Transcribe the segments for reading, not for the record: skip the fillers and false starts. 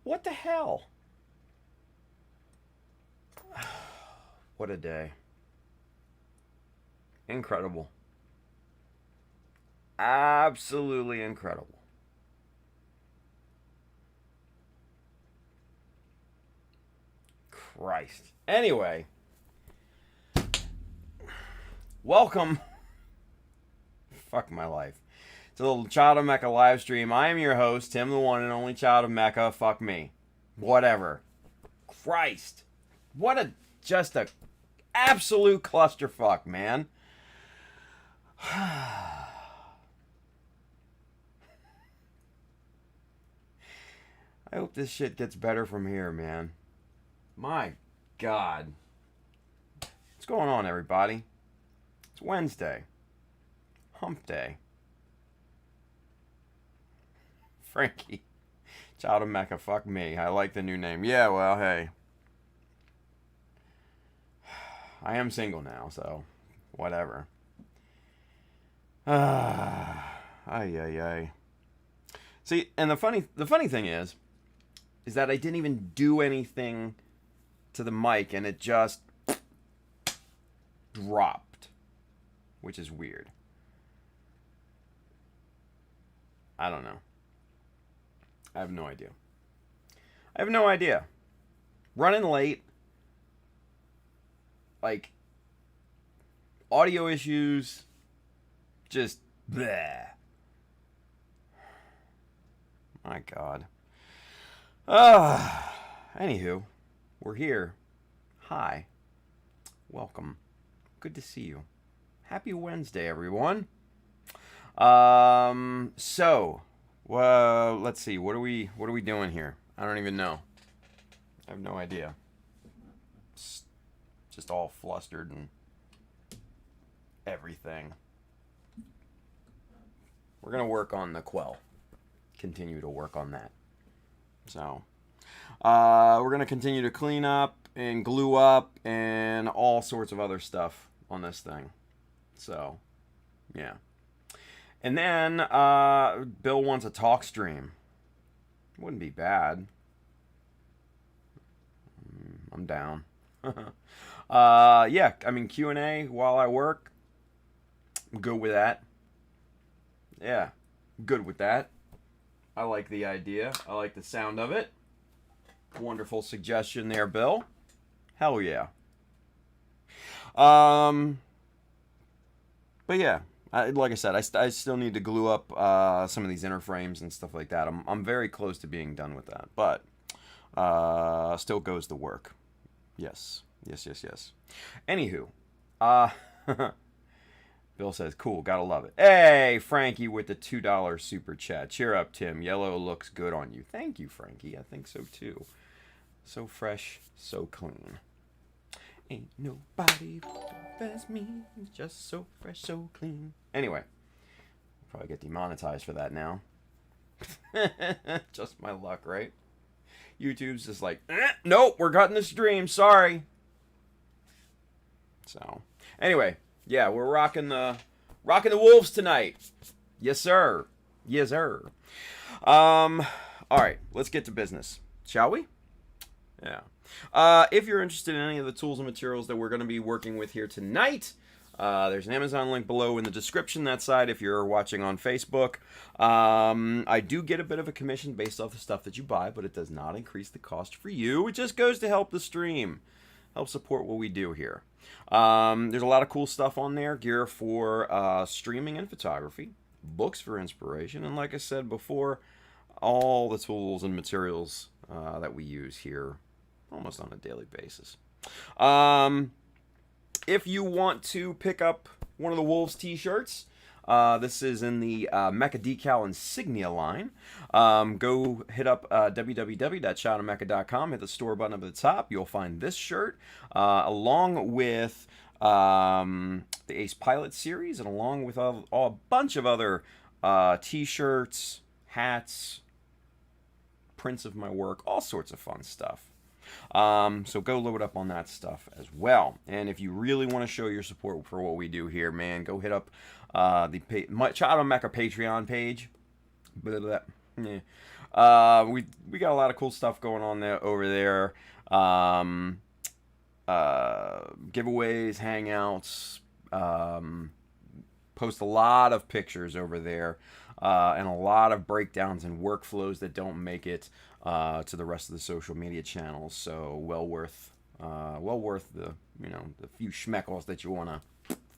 What the hell? What a day. Incredible. Absolutely incredible. Christ. Anyway, welcome. Fuck my life. It's a little Child of Mecha live stream. I am your host, Tim, the one and only Child of Mecha. Fuck me. Whatever. Christ. What a just a absolute clusterfuck, man. I hope this shit gets better from here, man. My God. What's going on, everybody? It's Wednesday. Hump day. Frankie. Child of Mecha, fuck me. I like the new name. Yeah, well, hey. I am single now, so whatever. Ay, ay, ay. See, and the funny thing is that I didn't even do anything to the mic, and it just dropped, which is weird. I don't know. I have no idea. I have no idea. Running late. Like, audio issues. Just bleh. My God. Anywho, we're here. Hi. Welcome. Good to see you. Happy Wednesday, everyone. Let's see. What are we doing here? I don't even know. I have no idea. Just all flustered and everything. We're gonna work on the Quel. Continue to work on that. So, we're gonna continue to clean up and glue up and all sorts of other stuff on this thing. So, yeah. And then, Bill wants a talk stream. Wouldn't be bad. I'm down. Yeah, I mean, Q&A while I work. I'm good with that. Yeah, good with that. I like the idea. I like the sound of it. Wonderful suggestion there, Bill. Hell yeah. But yeah. Like I said, I still need to glue up some of these inner frames and stuff like that. I'm very close to being done with that, but still goes the work. Yes. Anywho, Bill says, cool, gotta love it. Hey, Frankie with the $2 super chat. Cheer up, Tim. Yellow looks good on you. Thank you, Frankie. I think so too. So fresh, so clean. Ain't nobody as me, just so fresh, so clean. Anyway, I'll probably get demonetized for that now. Just my luck, right? YouTube's just like, nope, we're cutting the stream, sorry. So, anyway, yeah, we're rocking the Wolves tonight. Yes, sir. Yes, sir. All right, let's get to business, shall we? Yeah. If you're interested in any of the tools and materials that we're going to be working with here tonight, there's an Amazon link below in the description, that side, if you're watching on Facebook. I do get a bit of a commission based off the stuff that you buy, but it does not increase the cost for you. It just goes to help the stream, help support what we do here. There's a lot of cool stuff on there, gear for streaming and photography, books for inspiration, and like I said before, all the tools and materials that we use here almost on a daily basis. If you want to pick up one of the Wolves t-shirts, this is in the Mecha Decal Insignia line. Go hit up www.childofmecha.com, hit the store button up at the top. You'll find this shirt, along with the Ace Pilot series, and along with a bunch of other t-shirts, hats, prints of my work, all sorts of fun stuff. So go load up on that stuff as well. And if you really want to show your support for what we do here, man, go hit up the Child of Mecha Patreon page. We got a lot of cool stuff going on there over there. Um, Giveaways, hangouts. Post a lot of pictures over there, and a lot of breakdowns and workflows that don't make it to the rest of the social media channels. So well worth the the few schmeckles that you want to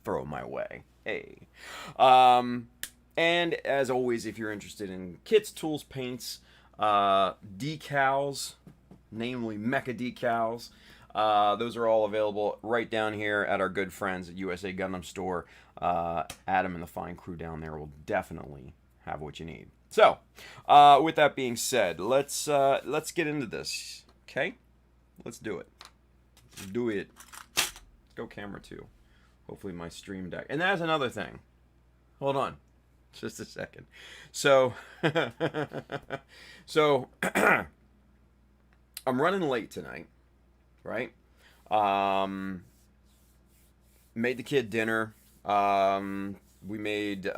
throw my way. Hey, and as always, if you're interested in kits, tools, paints, decals, namely Mecha Decals. Those are all available right down here at our good friends at USA Gundam Store. Adam and the fine crew down there will definitely have what you need. So, with that being said, let's get into this. Okay, let's do it. Do it. Let's go camera 2. Hopefully my stream deck. And that's another thing. Hold on, just a second. So, I'm running late tonight. Right? Made the kid dinner. We made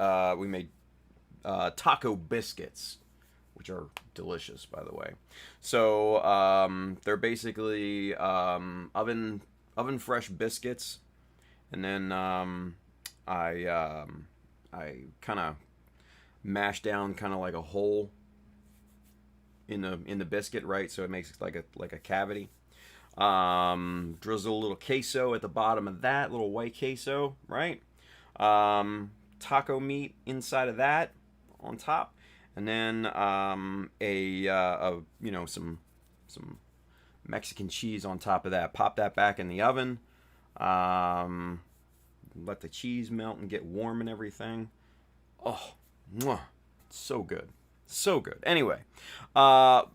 taco biscuits, which are delicious, by the way. So they're basically oven fresh biscuits, and then I kind of mash down kind of like a hole in the biscuit, right? So it makes like a cavity. Drizzle a little queso at the bottom of that, little white queso, right? Taco meat inside of that on top, and then some Mexican cheese on top of that. Pop that back in the oven. Let the cheese melt and get warm and everything. Oh, mwah, so good, so good. Anyway, I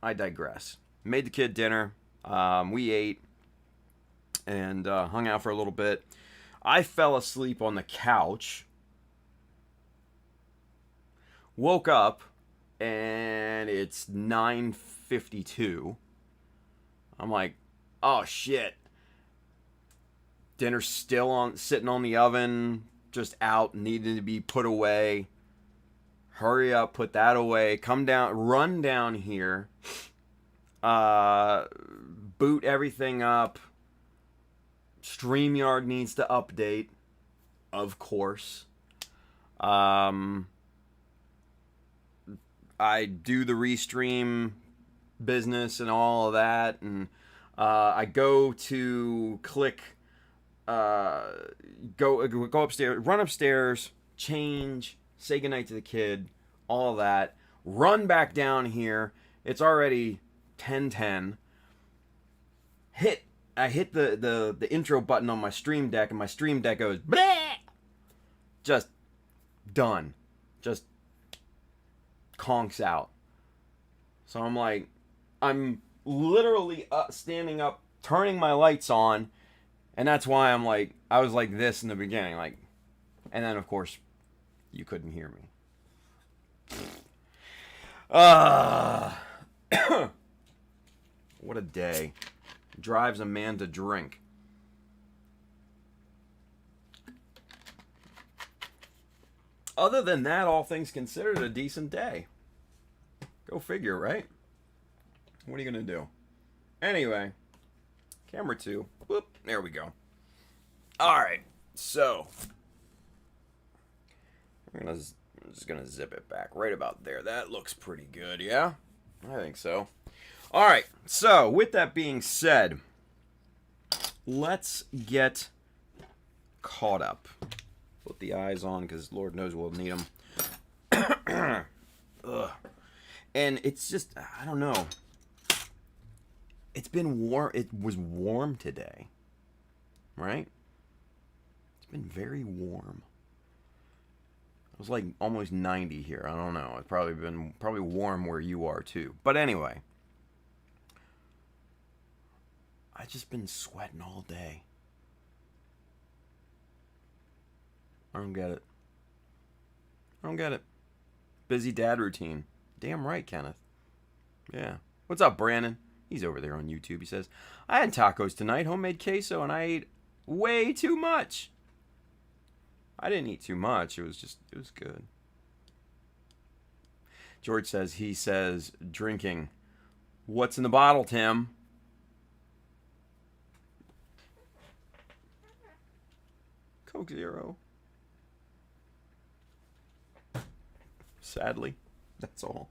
digress. Made the kid dinner. We ate and hung out for a little bit. I fell asleep on the couch. Woke up and it's 9:52. I'm like, oh shit. Dinner's still sitting on the oven, just out, needed to be put away. Hurry up, put that away. Come down, run down here. Boot everything up. StreamYard needs to update, of course. I do the restream business and all of that, and I go to click, go upstairs, run upstairs, change, say goodnight to the kid, all of that. Run back down here. It's already 10:10. I hit the intro button on my stream deck, and my stream deck goes bleh! Just done. Just conks out. So I'm like, I'm literally standing up, turning my lights on, and that's why I was like this in the beginning, like, and then of course you couldn't hear me. What a day. Drives a man to drink. Other than that, all things considered, a decent day. Go figure, right? What are you going to do? Anyway, camera 2. Whoop, there we go. Alright, so I'm just going to zip it back right about there. That looks pretty good, yeah? I think so. Alright, so with that being said, let's get caught up. Put the eyes on, because Lord knows we'll need them. Ugh. And it's just, I don't know. It's been warm. It was warm today. Right? It's been very warm. It was like almost 90 here. I don't know. It's probably warm where you are too. But anyway. I've just been sweating all day. I don't get it. I don't get it. Busy dad routine. Damn right, Kenneth. Yeah. What's up, Brandon? He's over there on YouTube. He says, I had tacos tonight, homemade queso, and I ate way too much. I didn't eat too much. It was good. George says, drinking. What's in the bottle, Tim? Coke Zero. Sadly, that's all.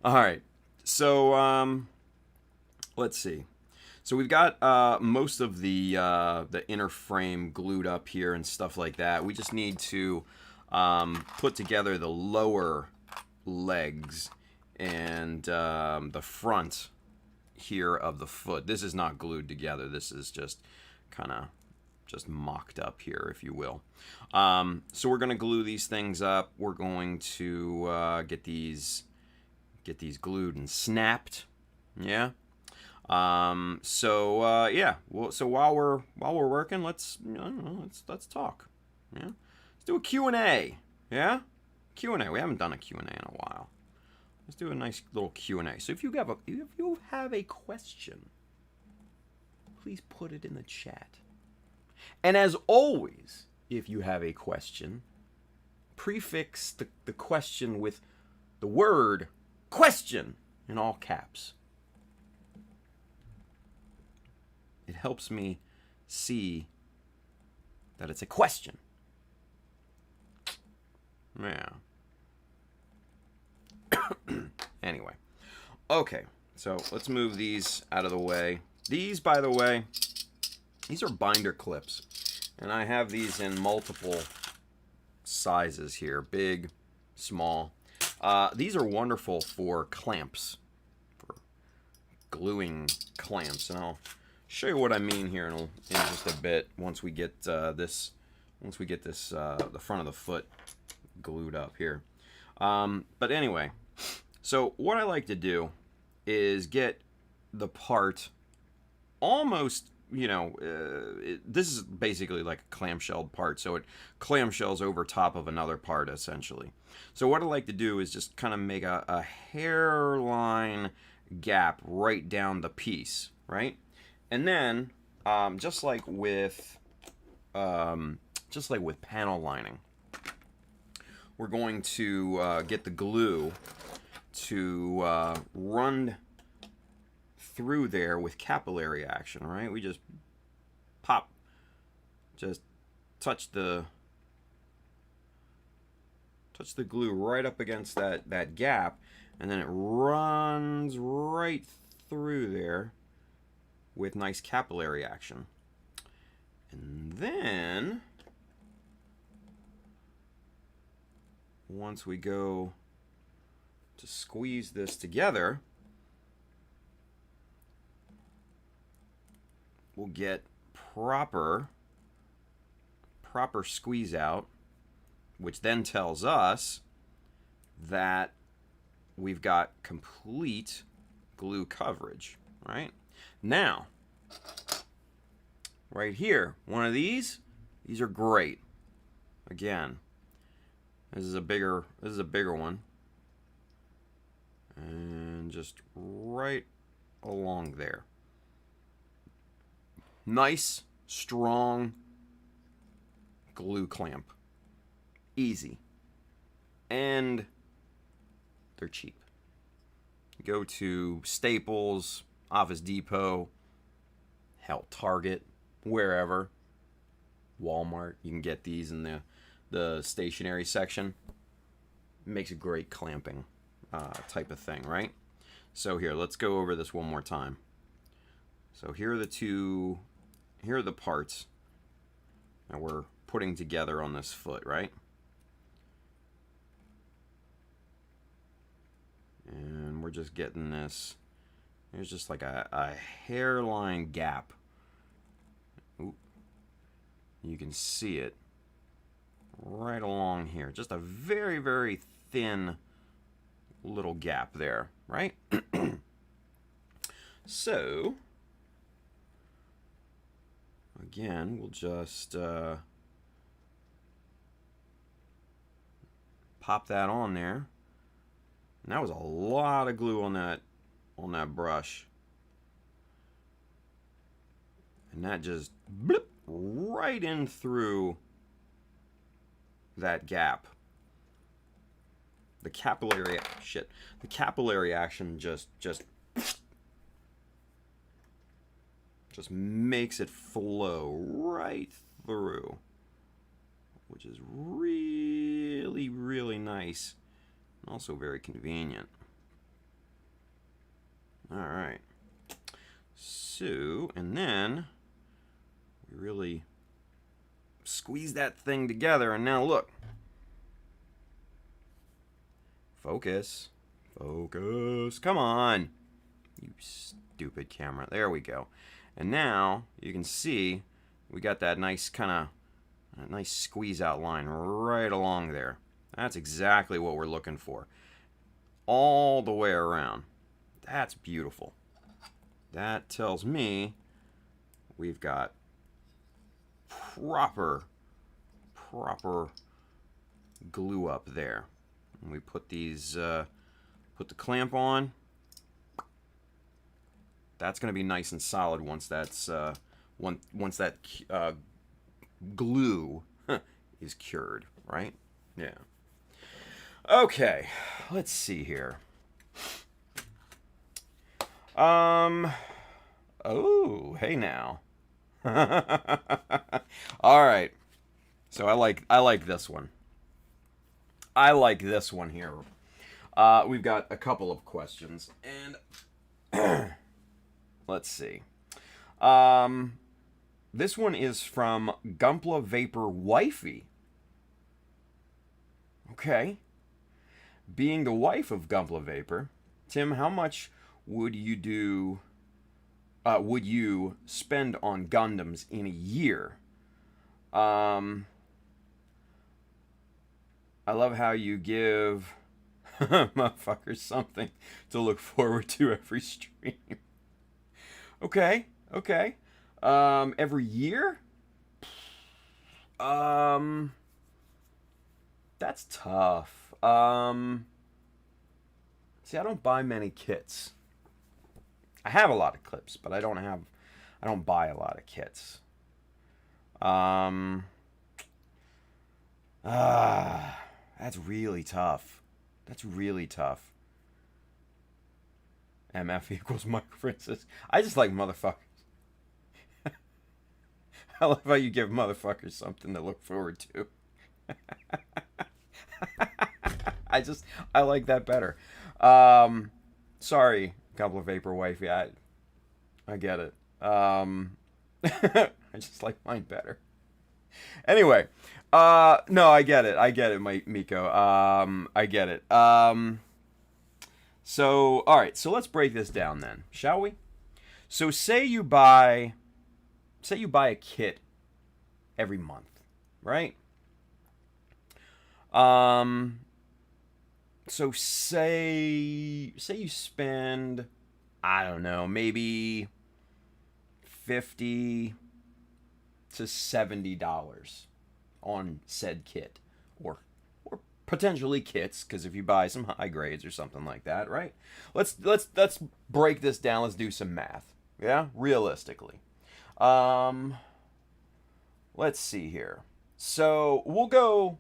All right. So, let's see. So we've got most of the inner frame glued up here and stuff like that. We just need to put together the lower legs and the front here of the foot. This is not glued together. This is just kind of just mocked up here, if you will. So we're going to glue these things up. We're going to get these glued and snapped. Yeah. Yeah. Well, so while we're working, let's talk. Yeah. Let's do a Q&A. Yeah. Q&A. We haven't done a Q&A in a while. Let's do a nice little Q&A. So if you have a question, please put it in the chat. And as always, if you have a question, prefix the question with the word question in all caps. It helps me see that it's a question. Yeah. Anyway. Okay, so let's move these out of the way. These, by the way, these are binder clips. And I have these in multiple sizes here. Big, small. These are wonderful for clamps. For gluing clamps. And I'll show you what I mean here in just a bit once we get this the front of the foot glued up here. But anyway, so what I like to do is get the part almost, this is basically like a clamshell part, so it clamshells over top of another part essentially. So what I like to do is just kind of make a hairline gap right down the piece, right? And then just like with panel lining, we're going to get the glue to run through there with capillary action, right? We just touch the glue right up against that gap, and then it runs right through there with nice capillary action. And then once we go to squeeze this together, we'll get proper squeeze out, which then tells us that we've got complete glue coverage, right? Now, right here, one of these are great. Again, this is a bigger one. And just right along there. Nice, strong glue clamp. Easy. And they're cheap. Go to Staples, Office Depot, hell, Target, wherever. Walmart, you can get these in the stationery section. Makes a great clamping type of thing, right? So here, let's go over this one more time. So here are the parts that we're putting together on this foot, right? And we're just getting this. There's just like a hairline gap. Ooh. You can see it right along here. Just a very, very thin little gap there, right? So, again, we'll just pop that on there. And that was a lot of glue on that brush. And that just blip right in through that gap. The capillary the capillary action just makes it flow right through, which is really, really nice and also very convenient. All right. So, and then we really squeeze that thing together, and now look. Focus. Focus. Come on. You stupid camera. There we go. And now you can see we got that nice nice squeeze out line right along there. That's exactly what we're looking for. All the way around. That's beautiful. That tells me we've got proper glue up there. And we put these, put the clamp on. That's going to be nice and solid once that's once that glue is cured, right? Yeah. Okay, let's see here. Oh, hey now. All right. So I like this one. I like this one here. We've got a couple of questions, and let's see. This one is from Gumpla Vapor Wifey. Okay. Being the wife of Gumpla Vapor, Tim, how much would you spend on Gundams in a year? I love how you give motherfuckers something to look forward to every stream. Okay. Every year? That's tough. See, I don't buy many kits. I have a lot of clips, but I don't buy a lot of kits. That's really tough. MF equals microprincess. I just like motherfuckers. I love how you give motherfuckers something to look forward to. I like that better. Sorry, Couple of Vapor Wifey. I get it. I just like mine better. Anyway, no, I get it, Miko. I get it. So, all right, so let's break this down then, shall we? So, say you buy a kit every month, right? So say you spend, I don't know, maybe $50 to $70 on said kit, or potentially kits, because if you buy some high grades or something like that, right? Let's break this down. Let's do some math. Yeah, realistically. Let's see here. So we'll go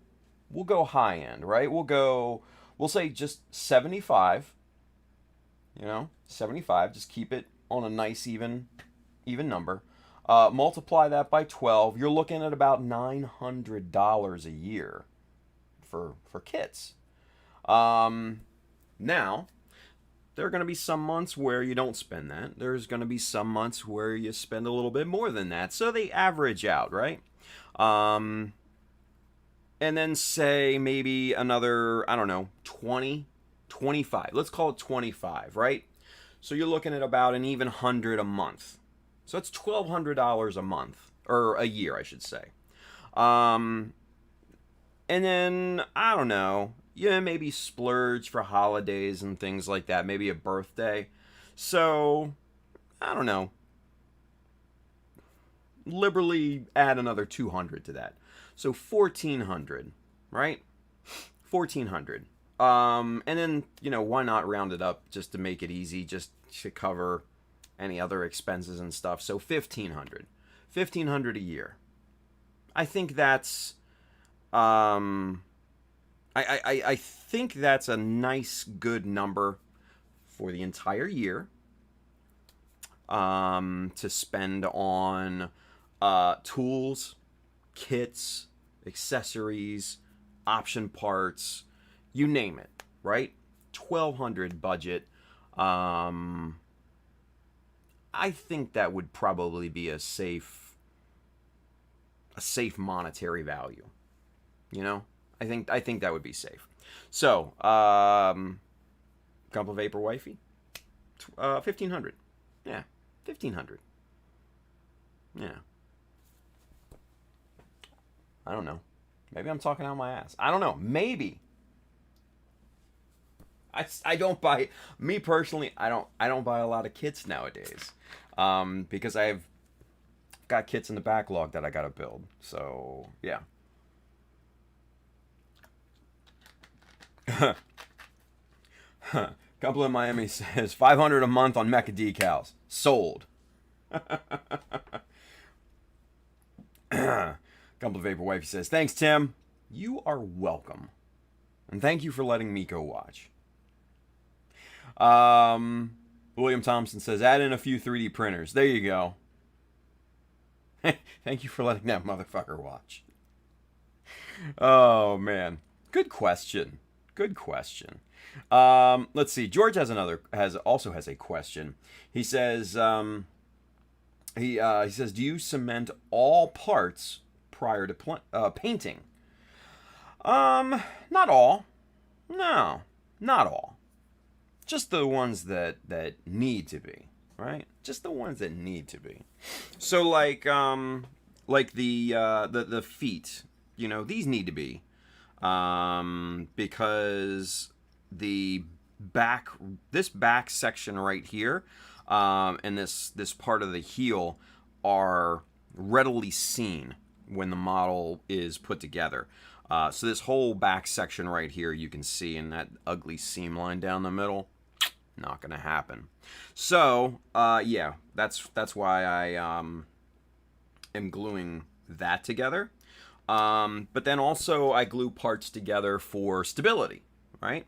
high end, right? We'll say just 75. 75. Just keep it on a nice even number. Multiply that by 12. You're looking at about $900 a year for kits. Now, there are going to be some months where you don't spend that. There's going to be some months where you spend a little bit more than that. So they average out, right? And then say maybe another, I don't know, 20, 25. Let's call it 25, right? So you're looking at about an even 100 a month. So that's $1,200 a month, or a year, I should say. And then, I don't know, maybe splurge for holidays and things like that, maybe a birthday. So, I don't know, liberally add another 200 to that. So 1,400, right? 1,400. And then, why not round it up just to make it easy, just to cover any other expenses and stuff. So 1,500. 1,500 a year. I think that's I think that's a nice, good number for the entire year to spend on tools, kits, accessories, option parts, you name it, right? 1,200 budget. I think that would probably be a safe monetary value. You know, I think that would be safe. So, couple vapor wifey, 1,500. Yeah, 1,500. Yeah. I don't know. Maybe I'm talking out my ass. I don't know. Maybe. I don't buy, me personally, I don't buy a lot of kits nowadays. Because I've got kits in the backlog that I gotta build. So yeah. Couple in Miami says 500 a month on Mecha Decals. Sold. Couple of Vapor Wifey says, thanks, Tim. You are welcome. And thank you for letting Miko watch. William Thompson says, add in a few 3D printers. There you go. Thank you for letting that motherfucker watch. Oh, man. Good question. Good question. Let's see. George has also has a question. He says, he says, do you cement all parts prior to painting? Not all. No, not all. Just the ones that need to be, right? Just the ones that need to be. So like the feet, you know, these need to be, because this back section right here, and this part of the heel are readily seen when the model is put together. So this whole back section right here you can see, and that ugly seam line down the middle, not gonna happen. So yeah, that's why I am gluing that together. But then also I glue parts together for stability, right?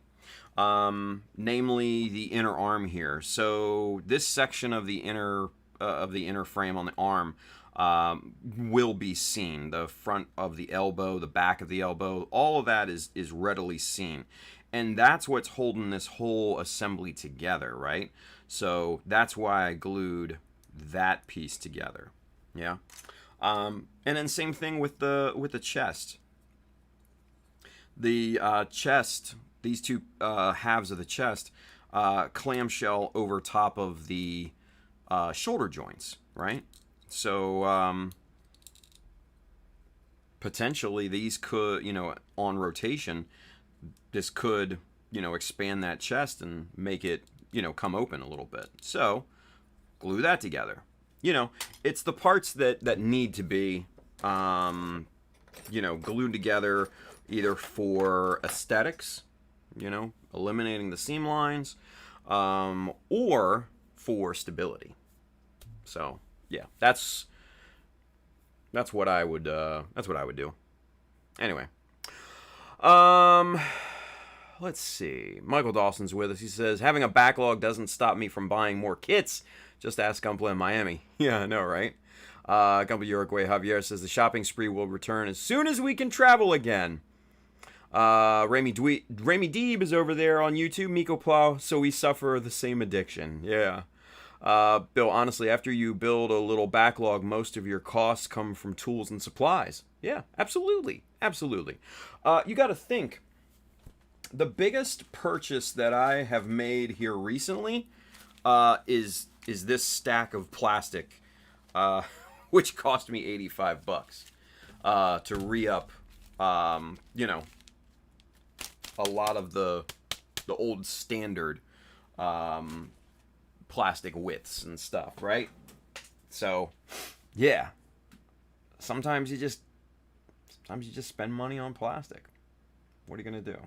Namely the inner arm here. So this section of the inner frame on the arm will be seen. The front of the elbow, the back of the elbow, all of that is readily seen. And that's what's holding this whole assembly together, right? So that's why I glued that piece together. Yeah. And then same thing with the chest. The chest, these two halves of the chest, clamshell over top of the shoulder joints, right? So potentially these could, you know, on rotation, this could, you know, expand that chest and make it, you know, come open a little bit. So glue that together. You know, it's the parts that need to be, you know, glued together either for aesthetics, you know, eliminating the seam lines, or for stability. So yeah, that's what I would do. Anyway, let's see. Michael Dawson's with us. He says, having a backlog doesn't stop me from buying more kits. Just ask Gumpla in Miami. Yeah, I know, right? Gumpla Uruguay Javier says, the shopping spree will return as soon as we can travel again. Ramy Deeb is over there on YouTube. Miko Plow, so we suffer the same addiction. Yeah. Bill, honestly, after you build a little backlog, most of your costs come from tools and supplies. Yeah, absolutely. Absolutely. You got to think, the biggest purchase that I have made here recently is this stack of plastic, which cost me $85 to re-up, you know, a lot of the old standard plastic widths and stuff, right? So, yeah. Sometimes you just spend money on plastic. What are you gonna do?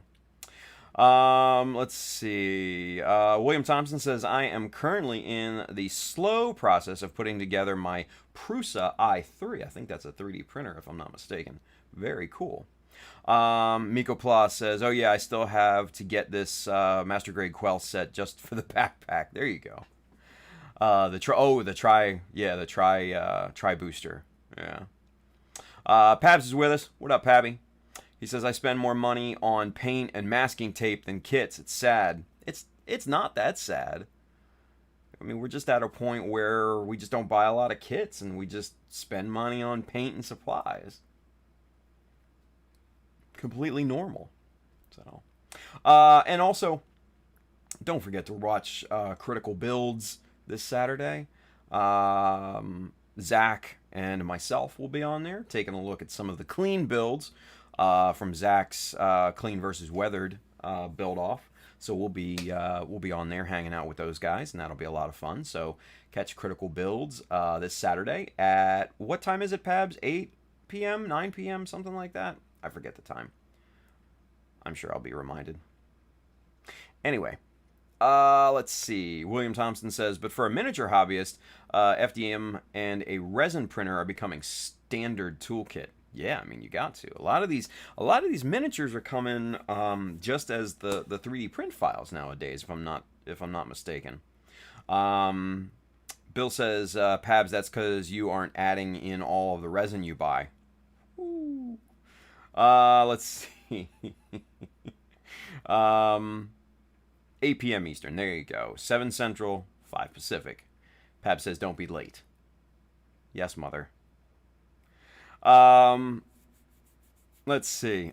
Let's see. William Thompson says, I am currently in the slow process of putting together my Prusa i3. I think that's a 3D printer, if I'm not mistaken. Very cool. Miko Pla says, "Oh yeah, I still have to get this Master Grade Quel set just for the backpack." There you go. Tri booster. Yeah. Pabs is with us. What up, Pabby? He says, "I spend more money on paint and masking tape than kits. It's sad." It's not that sad. I mean, we're just at a point where we just don't buy a lot of kits and we just spend money on paint and supplies. Completely normal. So, and also, don't forget to watch Critical Builds this Saturday. Zach and myself will be on there, taking a look at some of the clean builds from Zach's Clean versus Weathered build off. So we'll be on there hanging out with those guys, and that'll be a lot of fun. So catch Critical Builds this Saturday at, what time is it, Pabs? 8 p.m., 9 p.m., something like that. I forget the time. I'm sure I'll be reminded. Anyway, let's see. William Thompson says, "But for a miniature hobbyist, FDM and a resin printer are becoming standard toolkit." Yeah, I mean, you got to. A lot of these miniatures are coming just as the 3D print files nowadays, if I'm not mistaken. Bill says, "Pabs, that's because you aren't adding in all of the resin you buy." Ooh. Let's see. 8 p.m. Eastern. There you go. 7 Central, 5 Pacific. Pab says, "Don't be late." Yes, mother. Let's see.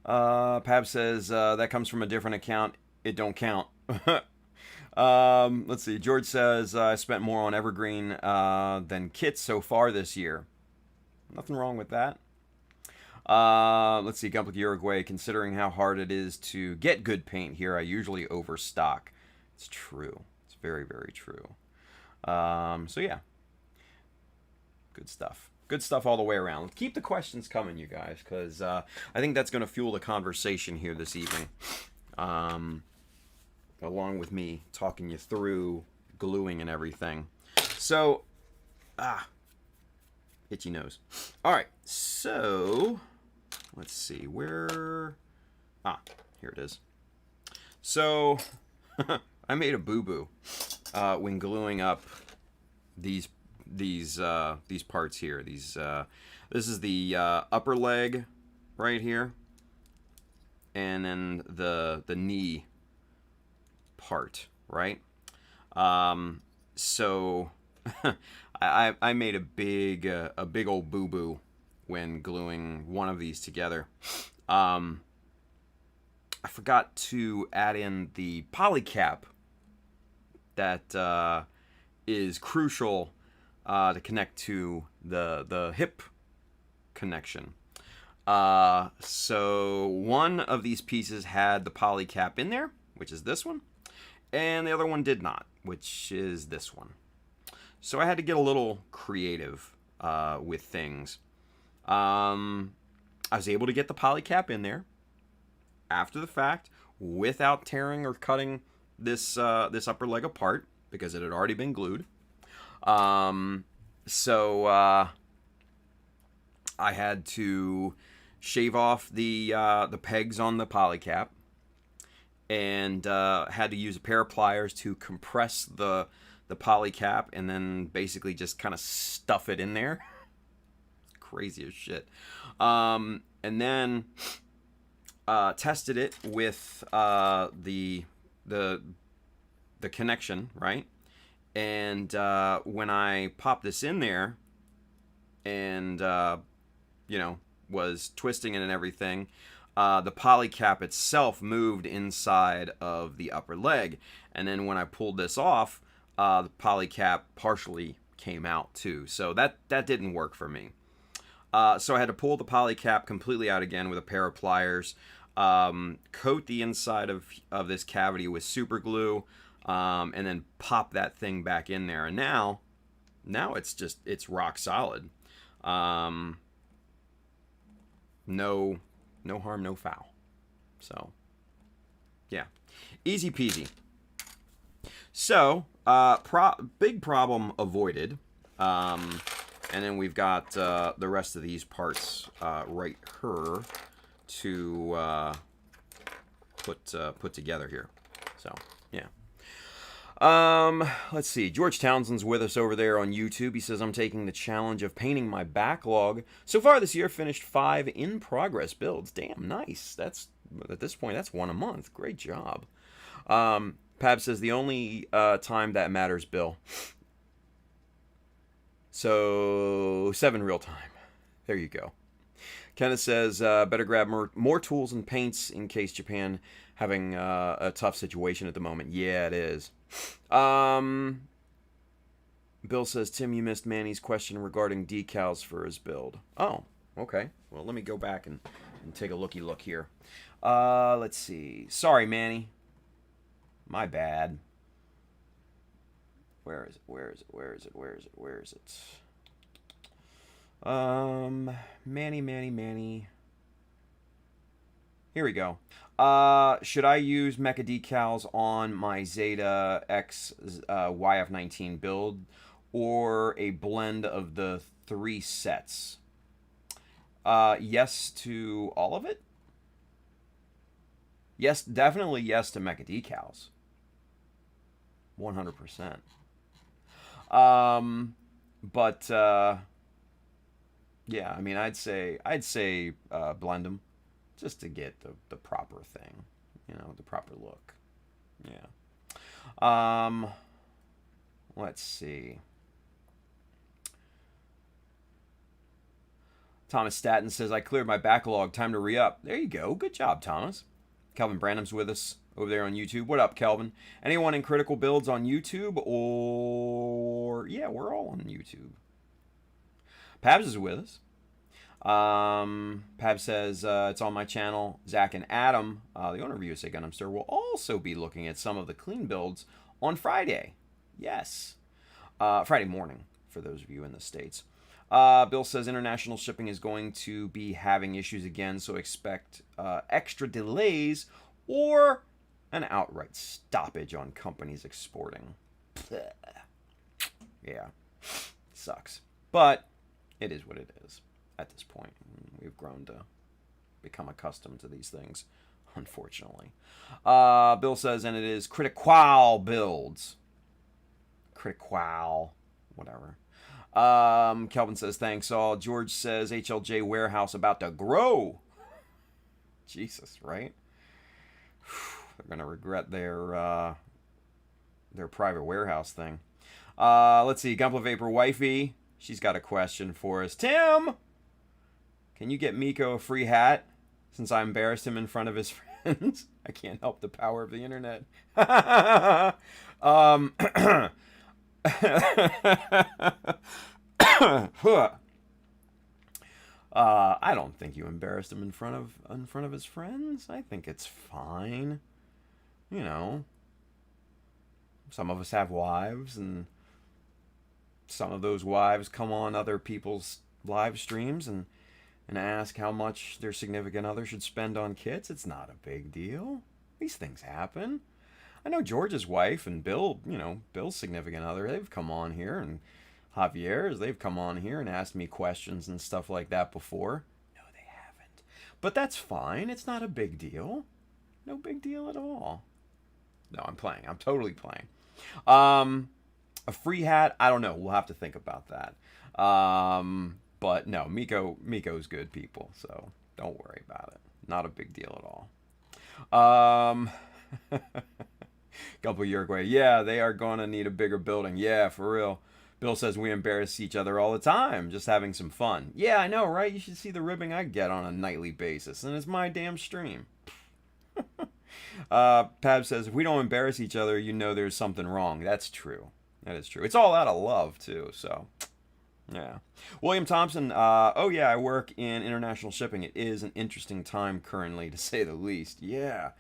Pab says, "That comes from a different account. It don't count." Let's see. George says, "I spent more on Evergreen than kits so far this year." Nothing wrong with that. Let's see. Gumplick Uruguay, "Considering how hard it is to get good paint here, I usually overstock." It's true. It's very, very true. So yeah. Good stuff. Good stuff all the way around. Keep the questions coming, you guys, because I think that's going to fuel the conversation here this evening. Along with me talking you through gluing and everything. So, itchy nose. All right, so let's see where. Here it is. So, I made a boo-boo when gluing up these parts here. This is the upper leg right here, and then the knee part, right? So I made a big old boo-boo when gluing one of these together. I forgot to add in the polycap that is crucial to connect to the hip connection. So one of these pieces had the polycap in there, which is this one, and the other one did not, which is this one. So I had to get a little creative with things. I was able to get the polycap in there after the fact without tearing or cutting this upper leg apart because it had already been glued. So I had to shave off the pegs on the polycap, and had to use a pair of pliers to compress the polycap, and then basically just kind of stuff it in there. Crazy as shit. And then tested it with the connection, right? And when I popped this in there and, was twisting it and everything, the polycap itself moved inside of the upper leg. And then when I pulled this off, the polycap partially came out too. So that didn't work for me. So I had to pull the polycap completely out again with a pair of pliers, coat the inside of this cavity with super glue, and then pop that thing back in there. And now it's rock solid. No harm, no foul. So, yeah, easy peasy. So, big problem avoided. And then we've got the rest of these parts right here to put together here. So, yeah. Let's see. George Townsend's with us over there on YouTube. He says, I'm taking the challenge of painting my backlog. So far this year, finished 5 in-progress builds. Damn, nice. That's, at this point, that's 1 a month. Great job. Pab says, the only time that matters, Bill. So, 7 real time. There you go. Kenneth says, better grab more tools and paints in case Japan having a tough situation at the moment. Yeah, it is. Bill says, Tim, you missed Manny's question regarding decals for his build. Oh, okay. Well, let me go back and take a looky look here. Let's see. Sorry, Manny. My bad. Where is it? Where is it? Where is it? Where is it? Where is it? Manny. Here we go. Should I use Mecha Decals on my Zeta X YF19 build or a blend of the 3 sets? Yes to all of it? Yes, definitely yes to Mecha Decals. 100%. But yeah, I mean, I'd say blend them just to get the proper thing, you know, the proper look. Yeah. Let's see. Thomas Staton says, I cleared my backlog. Time to re-up. There you go. Good job, Thomas. Kelvin Branham's with us over there on YouTube. What up, Kelvin? Anyone in Critical Builds on YouTube? Or, yeah, we're all on YouTube. Pabs is with us. Pab says, it's on my channel. Zach and Adam, the owner of USA Gundam Store, will also be looking at some of the clean builds on Friday. Yes. Friday morning, for those of you in the States. Bill says international shipping is going to be having issues again, so expect extra delays or an outright stoppage on companies exporting. Yeah, sucks. But it is what it is at this point. We've grown to become accustomed to these things, unfortunately. Bill says, and it is Critical builds. Critical, whatever. Kelvin says, thanks all. George says, HLJ warehouse about to grow. Jesus, right? They're going to regret their private warehouse thing. Let's see. Gunpla Vapor Wifey. She's got a question for us. Tim, can you get Miko a free hat since I embarrassed him in front of his friends? I can't help the power of the internet. I don't think you embarrassed him in front of his friends. I think it's fine. You know, some of us have wives, and some of those wives come on other people's live streams and ask how much their significant other should spend on kids. It's not a big deal. These things happen. I know George's wife and Bill, you know, Bill's significant other, they've come on here, and Javier's, they've come on here and asked me questions and stuff like that before. No, they haven't. But that's fine. It's not a big deal. No big deal at all. No, I'm playing. I'm totally playing. A free hat, I don't know. We'll have to think about that. But no, Miko's good people, so don't worry about it. Not a big deal at all. Couple Uruguay. Yeah, they are going to need a bigger building. Yeah, for real. Bill says we embarrass each other all the time, just having some fun. Yeah, I know, right? You should see the ribbing I get on a nightly basis, and it's my damn stream. Pab says, if we don't embarrass each other, you know there's something wrong. That's true. That is true. It's all out of love, too, so... yeah. William Thompson, oh yeah, I work in international shipping. It is an interesting time currently, to say the least. Yeah.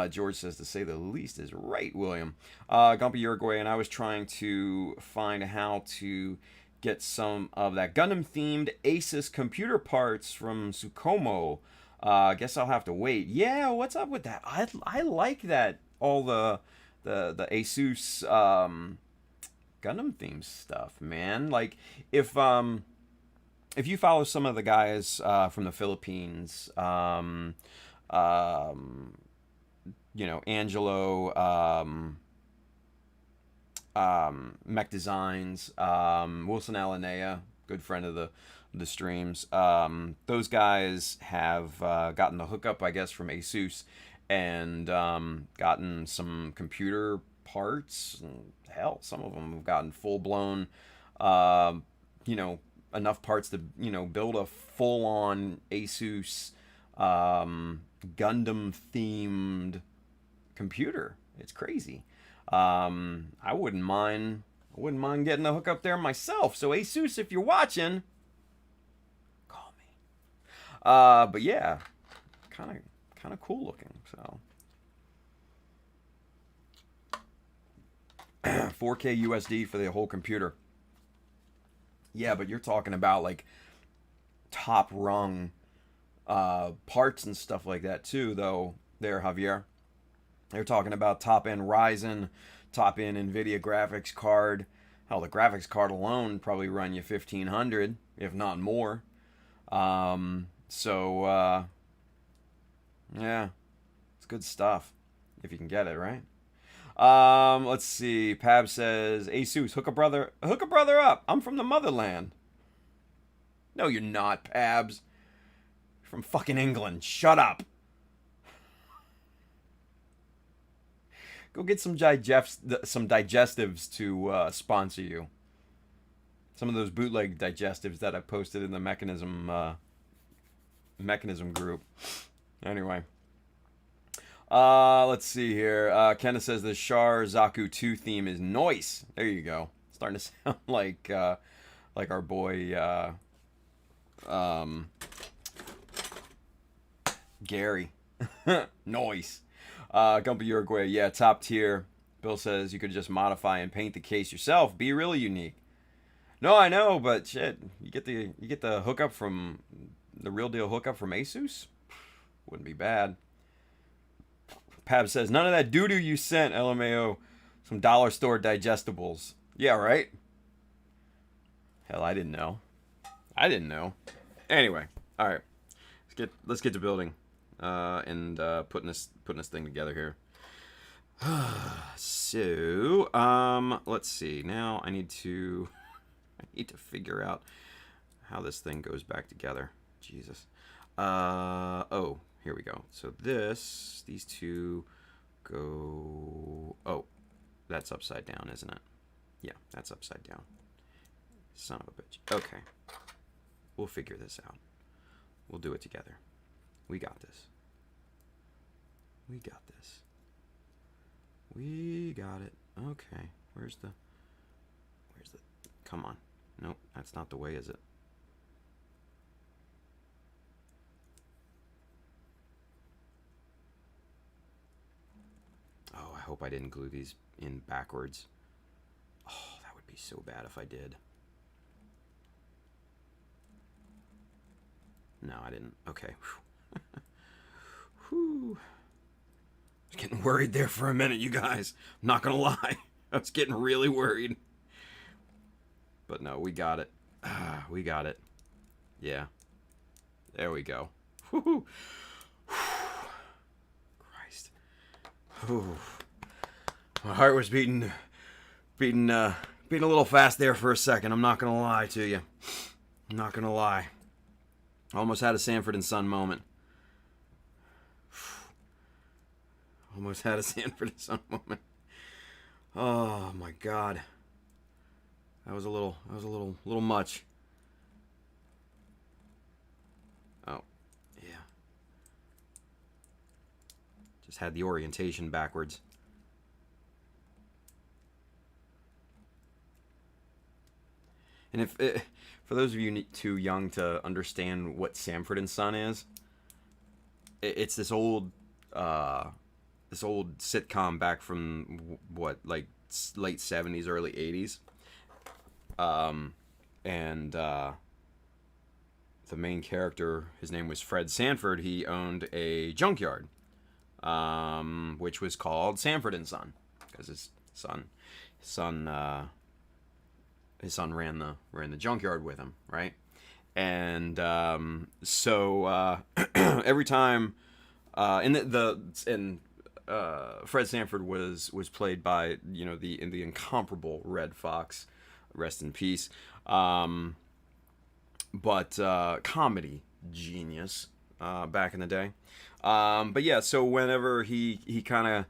George says, to say the least is right, William. Gumpy Uruguay, and I was trying to find how to get some of that Gundam-themed Asus computer parts from Tsukumo. Guess I'll have to wait. Yeah, what's up with that? I like that, all the Asus Gundam themed stuff, man. Like if you follow some of the guys from the Philippines, um, Angelo, Mech Designs, Wilson Alanea, good friend of the streams. Those guys have gotten the hookup, I guess, from Asus, and gotten some computer parts. Hell, some of them have gotten full blown, enough parts to build a full on Asus Gundam themed computer. It's crazy. I wouldn't mind getting a hookup there myself. So Asus, if you're watching, call me. But yeah, kind of cool looking. So 4K USD for the whole computer. Yeah, but you're talking about like top rung parts and stuff like that too, though. There, Javier. They're talking about top end Ryzen, top end NVIDIA graphics card. Hell, the graphics card alone probably run you 1,500, if not more. Yeah, it's good stuff if you can get it, right? Let's see. Pab says, Asus, hook a brother up. I'm from the motherland. No, you're not, Pabs. You're from fucking England. Shut up. Go get some digestives to sponsor you. Some of those bootleg digestives that I posted in the mechanism group. Anyway. Let's see here. Kenneth says the Char Zaku 2 theme is noise. There you go. Starting to sound like our boy Gary. Noise. Gumpy Uruguay, yeah, top tier. Bill says you could just modify and paint the case yourself. Be really unique. No, I know, but shit, you get the hookup from the real deal hookup from Asus. Wouldn't be bad. Pab says none of that doo doo you sent, LMAO. Some dollar store digestibles. Yeah, right. Hell, I didn't know. Anyway, all right. Let's get to building. And putting this thing together here. So, let's see. Now I need to figure out how this thing goes back together. Jesus. Oh, here we go. So these two go. Oh, that's upside down, isn't it? Yeah, that's upside down. Son of a bitch. Okay, we'll figure this out. We'll do it together. We got this. We got it. Okay. Where's the... Come on. Nope, that's not the way, is it? Oh, I hope I didn't glue these in backwards. Oh, that would be so bad if I did. No, I didn't. Okay. Whew. I was getting worried there for a minute, you guys. I'm not gonna lie. I was getting really worried. But no, we got it. We got it. Yeah. There we go. Whew. Christ. Whew. My heart was beating a little fast there for a second. I'm not gonna lie to you. I'm not gonna lie. Almost had a Sanford and Son moment. Almost had a Sanford and Son moment. Oh my God. That was a little much. Oh, yeah. Just had the orientation backwards. And for those of you too young to understand what Sanford and Son is, it's this old sitcom back from what, like late 70s, early 80s. And the main character, his name was Fred Sanford. He owned a junkyard, which was called Sanford and Son, because his son his son ran the junkyard with him, right? And so every time Fred Sanford was played by the incomparable Red Fox, rest in peace. But comedy genius back in the day. But yeah, so whenever he kind of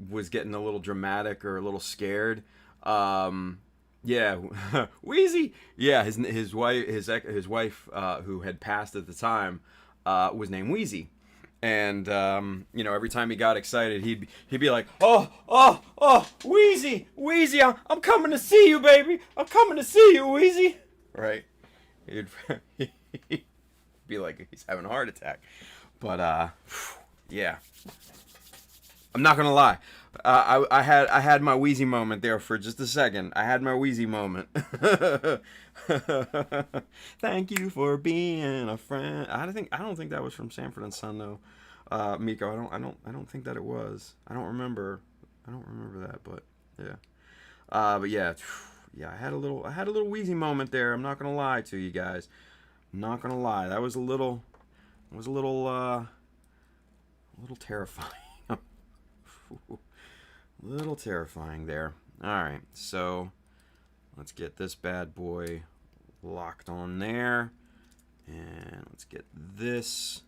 was getting a little dramatic or a little scared, yeah, Wheezy. Yeah, his wife who had passed at the time was named Wheezy. And every time he got excited, he'd be like, oh, Wheezy, I'm coming to see you, baby. I'm coming to see you, Wheezy. Right? He'd be like he's having a heart attack. But yeah, I'm not gonna lie. I had my Wheezy moment there for just a second. I had my Wheezy moment. Thank you for being a friend. I don't think that was from Sanford and Son though. Miko, I don't think that it was. I don't remember that, but yeah. But yeah, yeah. I had a little Wheezy moment there. I'm not gonna lie to you guys. I'm not gonna lie. That was a little terrifying. Little terrifying there. Alright, so let's get this bad boy locked on there. And let's get this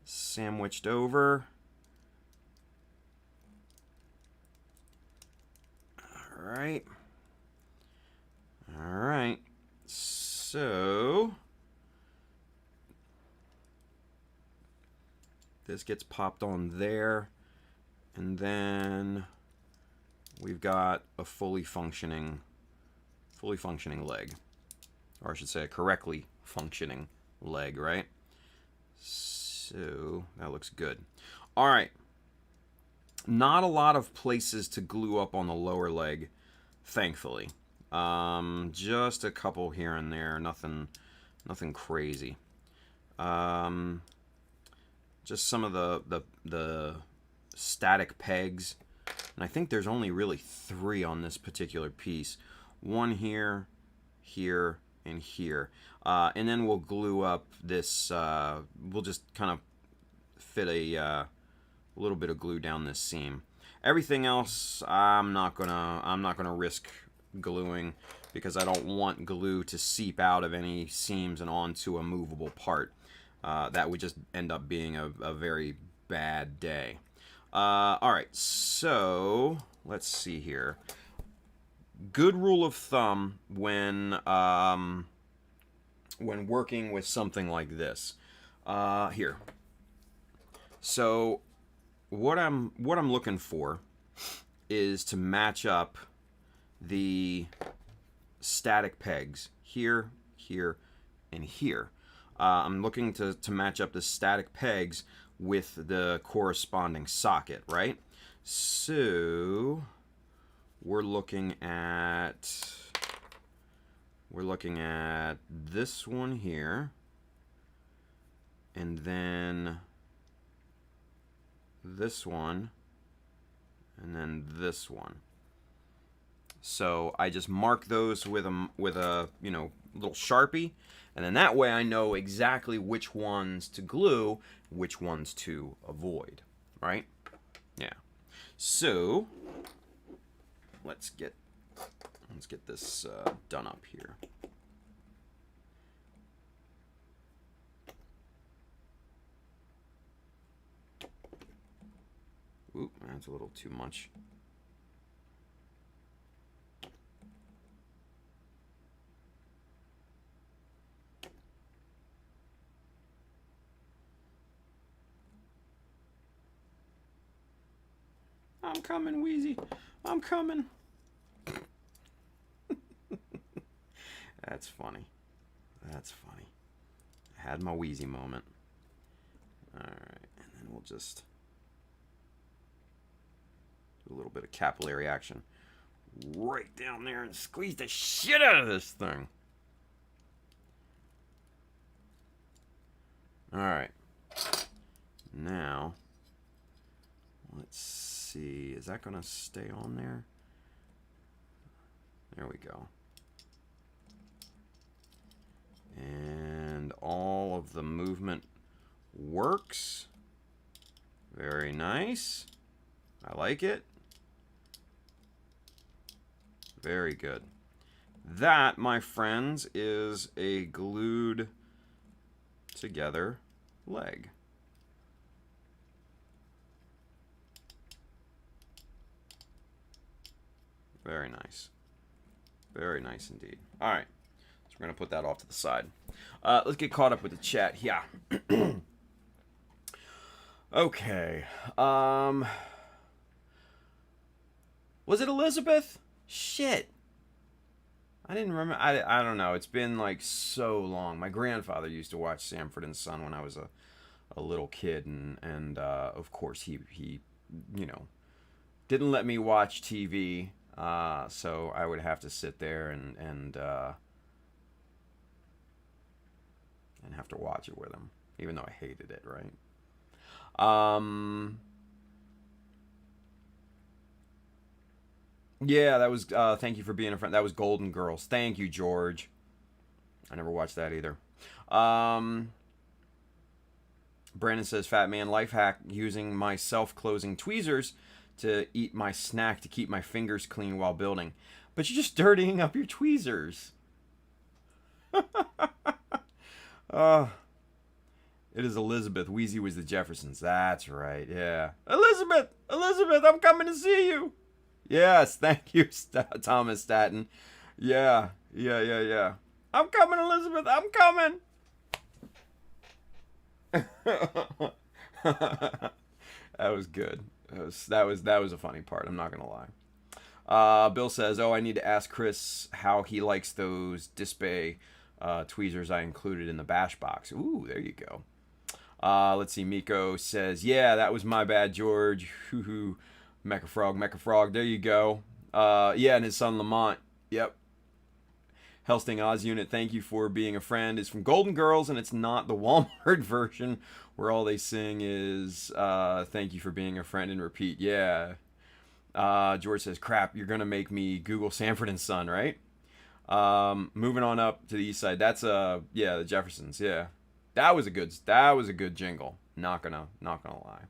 sandwiched over. Alright. Alright. So this gets popped on there. And then we've got a fully functioning leg. Or I should say a correctly functioning leg, right? So that looks good. All right. Not a lot of places to glue up on the lower leg, thankfully. Just a couple here and there, nothing crazy. Just some of the static pegs, and I think there's only really 3 on this particular piece. 1 here, here, and here. And then we'll glue up this, we'll just kind of fit a little bit of glue down this seam. Everything else I'm not gonna risk gluing because I don't want glue to seep out of any seams and onto a movable part. That would just end up being a very bad day. Alright, so let's see here. Good rule of thumb when working with something like this. Here. So what I'm looking for is to match up the static pegs here, here, and here. I'm looking to match up the static pegs with the corresponding socket, right? So we're looking at this one here, and then this one, and then this one. So I just mark those with a little Sharpie, and then that way I know exactly which ones to glue, which ones to avoid, right? Yeah. So let's get this done up here. Oop, that's a little too much. I'm coming, Wheezy. I'm coming. That's funny. That's funny. I had my Wheezy moment. Alright, and then we'll just do a little bit of capillary action right down there and squeeze the shit out of this thing. Alright. Now, let's see. Is that going to stay on there? There we go. And all of the movement works. Very nice. I like it. Very good. That, my friends, is a glued together leg. Very nice. Very nice indeed. All right. So we're going to put that off to the side. Let's get caught up with the chat. Yeah. Okay. Was it Elizabeth? Shit. I didn't remember. I don't know. It's been like so long. My grandfather used to watch Sanford and Son when I was a little kid, and of course he you know, didn't let me watch TV. So I would have to sit there and have to watch it with him, even though I hated it, right? Yeah, that was, thank you for being a friend. That was Golden Girls. Thank you, George. I never watched that either. Brandon says, Fat Man, life hack, using my self-closing tweezers to eat my snack to keep my fingers clean while building. But you're just dirtying up your tweezers. It is Elizabeth. Wheezy was the Jeffersons. That's right, yeah. Elizabeth! Elizabeth, I'm coming to see you! Yes, thank you, Thomas Staten. Yeah. I'm coming, Elizabeth. I'm coming. That was good. That was a funny part. I'm not gonna lie. Bill says, "Oh, I need to ask Chris how he likes those Display tweezers I included in the bash box." Ooh, there you go. Let's see. Miko says, "Yeah, that was my bad, George." Hoo hoo. Mecha Frog. There you go. Yeah, and his son Lamont. Yep. Helsting Oz Unit, thank you for being a friend. Is from Golden Girls, and it's not the Walmart version where all they sing is thank you for being a friend and repeat. Yeah. George says, crap, you're going to make me Google Sanford and Son, right? Moving on up to the east side. That's yeah, the Jeffersons. Yeah. That was a good jingle. Not gonna lie.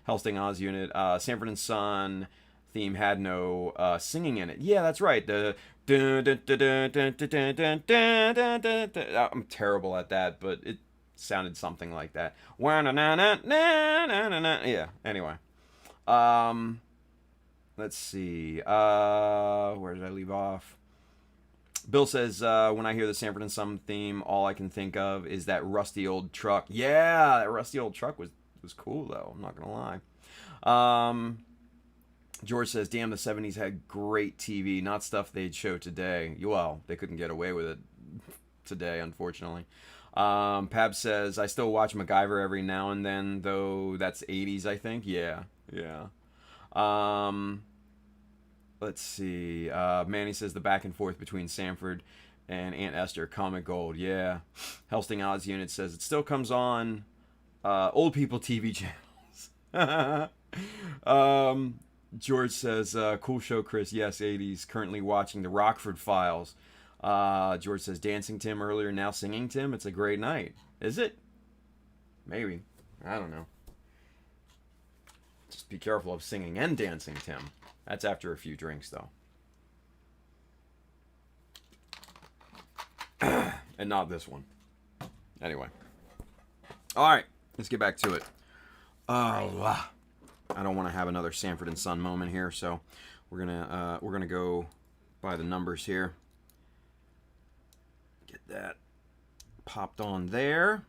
Helsting Oz Unit, Sanford and Son theme had no singing in it. Yeah, that's right. The I'm terrible at that, but it sounded something like that. Yeah. Anyway, let's see. Where did I leave off? Bill says, when I hear the Sanford and Son theme, all I can think of is that rusty old truck. Yeah, that rusty old truck was cool, though. I'm not going to lie. George says, damn, the 70s had great TV. Not stuff they'd show today. Well, they couldn't get away with it today, unfortunately. Pab says, I still watch MacGyver every now and then, though that's 80s, I think. Yeah. Let's see. Manny says, the back and forth between Sanford and Aunt Esther, comic gold. Yeah. Helsting Oz Unit says, it still comes on old people TV channels. George says, cool show, Chris. Yes, 80s. Currently watching the Rockford Files. George says, dancing Tim earlier, now singing Tim. It's a great night. Is it? Maybe. I don't know. Just be careful of singing and dancing Tim. That's after a few drinks, though. And not this one. Anyway. All right. Let's get back to it. I don't want to have another Sanford and Son moment here, so we're gonna go by the numbers here. Get that popped on there.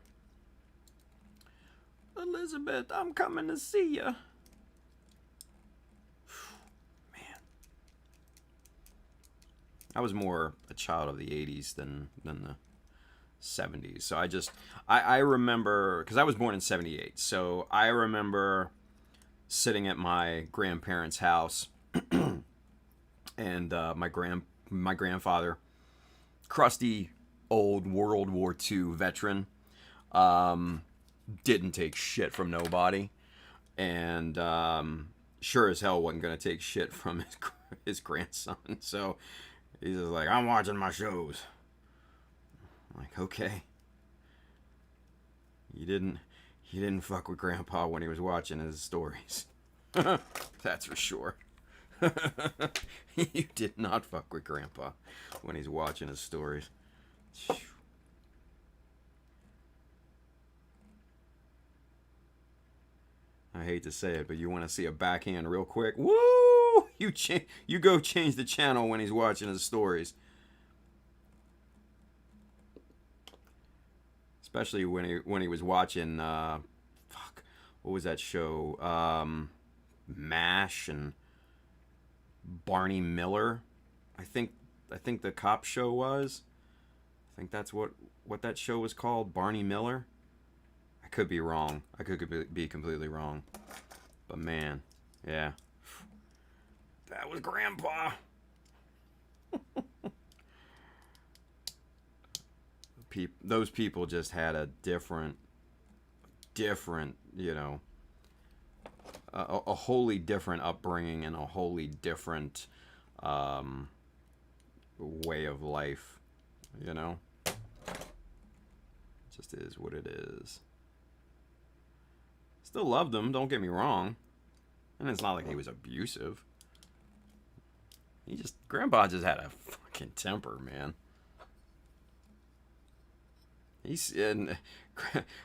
Elizabeth, I'm coming to see you. Man, I was more a child of the 80s than the 70s. So I remember, because I was born in 78, so I remember sitting at my grandparents' house, and my grandfather, crusty old World War II veteran, didn't take shit from nobody, and sure as hell wasn't gonna take shit from his grandson. So he's just like, I'm watching my shows. I'm like, okay. You didn't fuck with Grandpa when he was watching his stories. That's for sure. You did not fuck with Grandpa when he's watching his stories. I hate to say it, but you want to see a backhand real quick? Woo! You go change the channel when he's watching his stories. Especially when he was watching what was that show? MASH and Barney Miller. I think the cop show was. I think that's what that show was called, Barney Miller. I could be wrong. I could be completely wrong. But man, yeah. That was Grandpa. Those people just had a different, you know, a wholly different upbringing and a wholly different way of life, you know. It just is what it is. Still loved him, don't get me wrong. And it's not like he was abusive. Grandpa just had a fucking temper, man.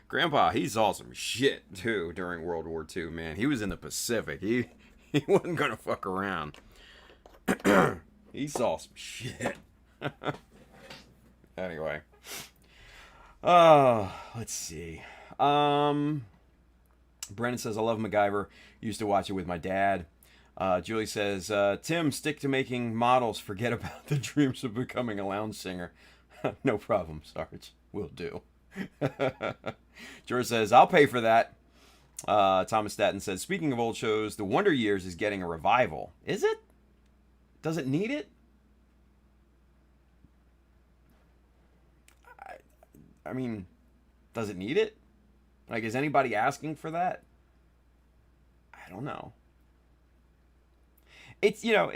Grandpa, he saw some shit too during World War II, man. He was in the Pacific. He wasn't gonna fuck around. He saw some shit. Anyway. Let's see. Brennan says, I love MacGyver. Used to watch it with my dad. Julie says, Tim, stick to making models. Forget about the dreams of becoming a lounge singer. No problem, Sarge. Will do. George says, I'll pay for that. Thomas Staten says, speaking of old shows, The Wonder Years is getting a revival. Is it? Does it need it? I mean, does it need it? Like, is anybody asking for that? I don't know. It's, you know,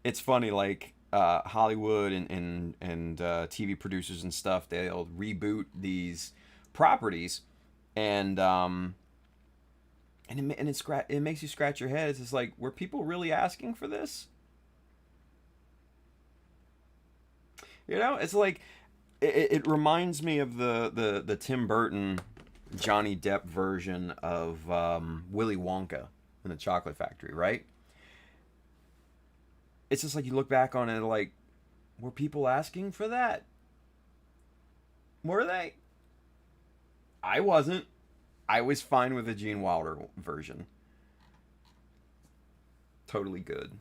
it's funny, like, Hollywood and TV producers and stuff, they'll reboot these properties, and it makes you scratch your head. It's just like, were people really asking for this? You know, it's like it reminds me of the Tim Burton Johnny Depp version of Willy Wonka and the Chocolate Factory, right? It's just like you look back on it like, were people asking for that? Were they? I wasn't. I was fine with the Gene Wilder version. Totally good.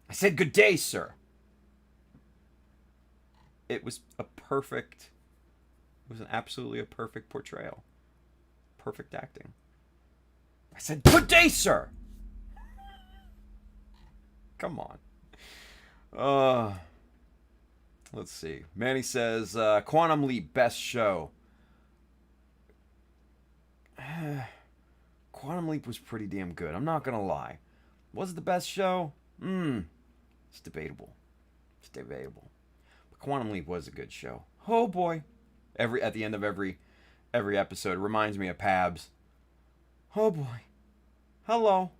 I said good day, sir. It was absolutely a perfect portrayal. Perfect acting. I said good day, sir. Come on. Let's see. Manny says, Quantum Leap, best show. Quantum Leap was pretty damn good. I'm not going to lie. Was it the best show? It's debatable. But Quantum Leap was a good show. Oh boy. At the end of every episode, it reminds me of Pabs. Oh boy. Hello.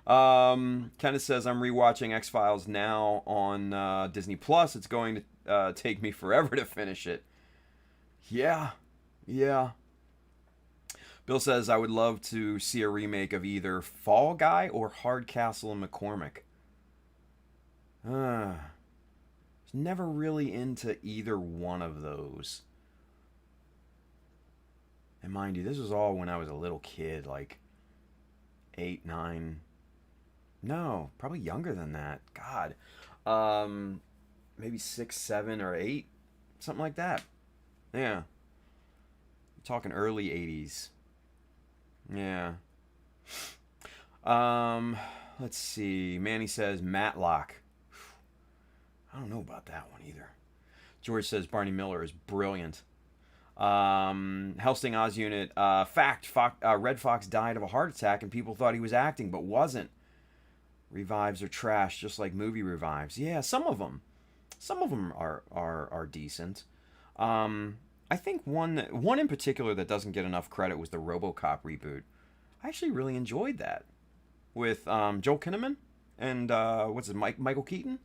Kenneth says, I'm rewatching X-Files now on Disney Plus. It's going to take me forever to finish it. Yeah. Bill says, I would love to see a remake of either Fall Guy or Hardcastle and McCormick. Was never really into either one of those. And mind you, this was all when I was a little kid, like 8, 9... No, probably younger than that. God. Maybe 6, 7, or 8. Something like that. Yeah. You're talking early 80s. Yeah. Let's see. Manny says Matlock. I don't know about that one either. George says Barney Miller is brilliant. Helsting Oz Unit. Red Fox died of a heart attack and people thought he was acting, but wasn't. Revives are trash, just like movie revives. Yeah, some of them. Some of them are decent. I think one in particular that doesn't get enough credit was the RoboCop reboot. I actually really enjoyed that with Joel Kinnaman and Michael Keaton.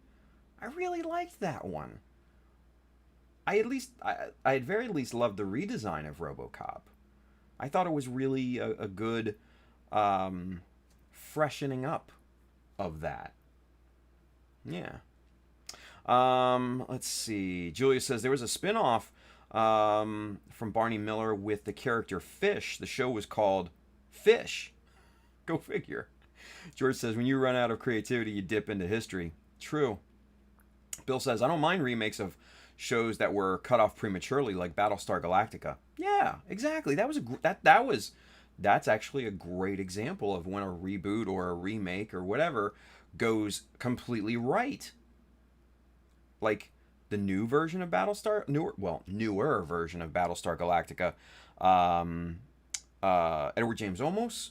I really liked that one. I at very least loved the redesign of RoboCop. I thought it was really a good freshening up of that. Yeah. Let's see. Julia says there was a spin-off from Barney Miller with the character Fish. The show was called Fish. Go figure. George says when you run out of creativity, you dip into history. True. Bill says I don't mind remakes of shows that were cut off prematurely, like Battlestar Galactica. Yeah, exactly. That's actually a great example of when a reboot or a remake or whatever goes completely right. Like the new version of newer version of Battlestar Galactica, Edward James Olmos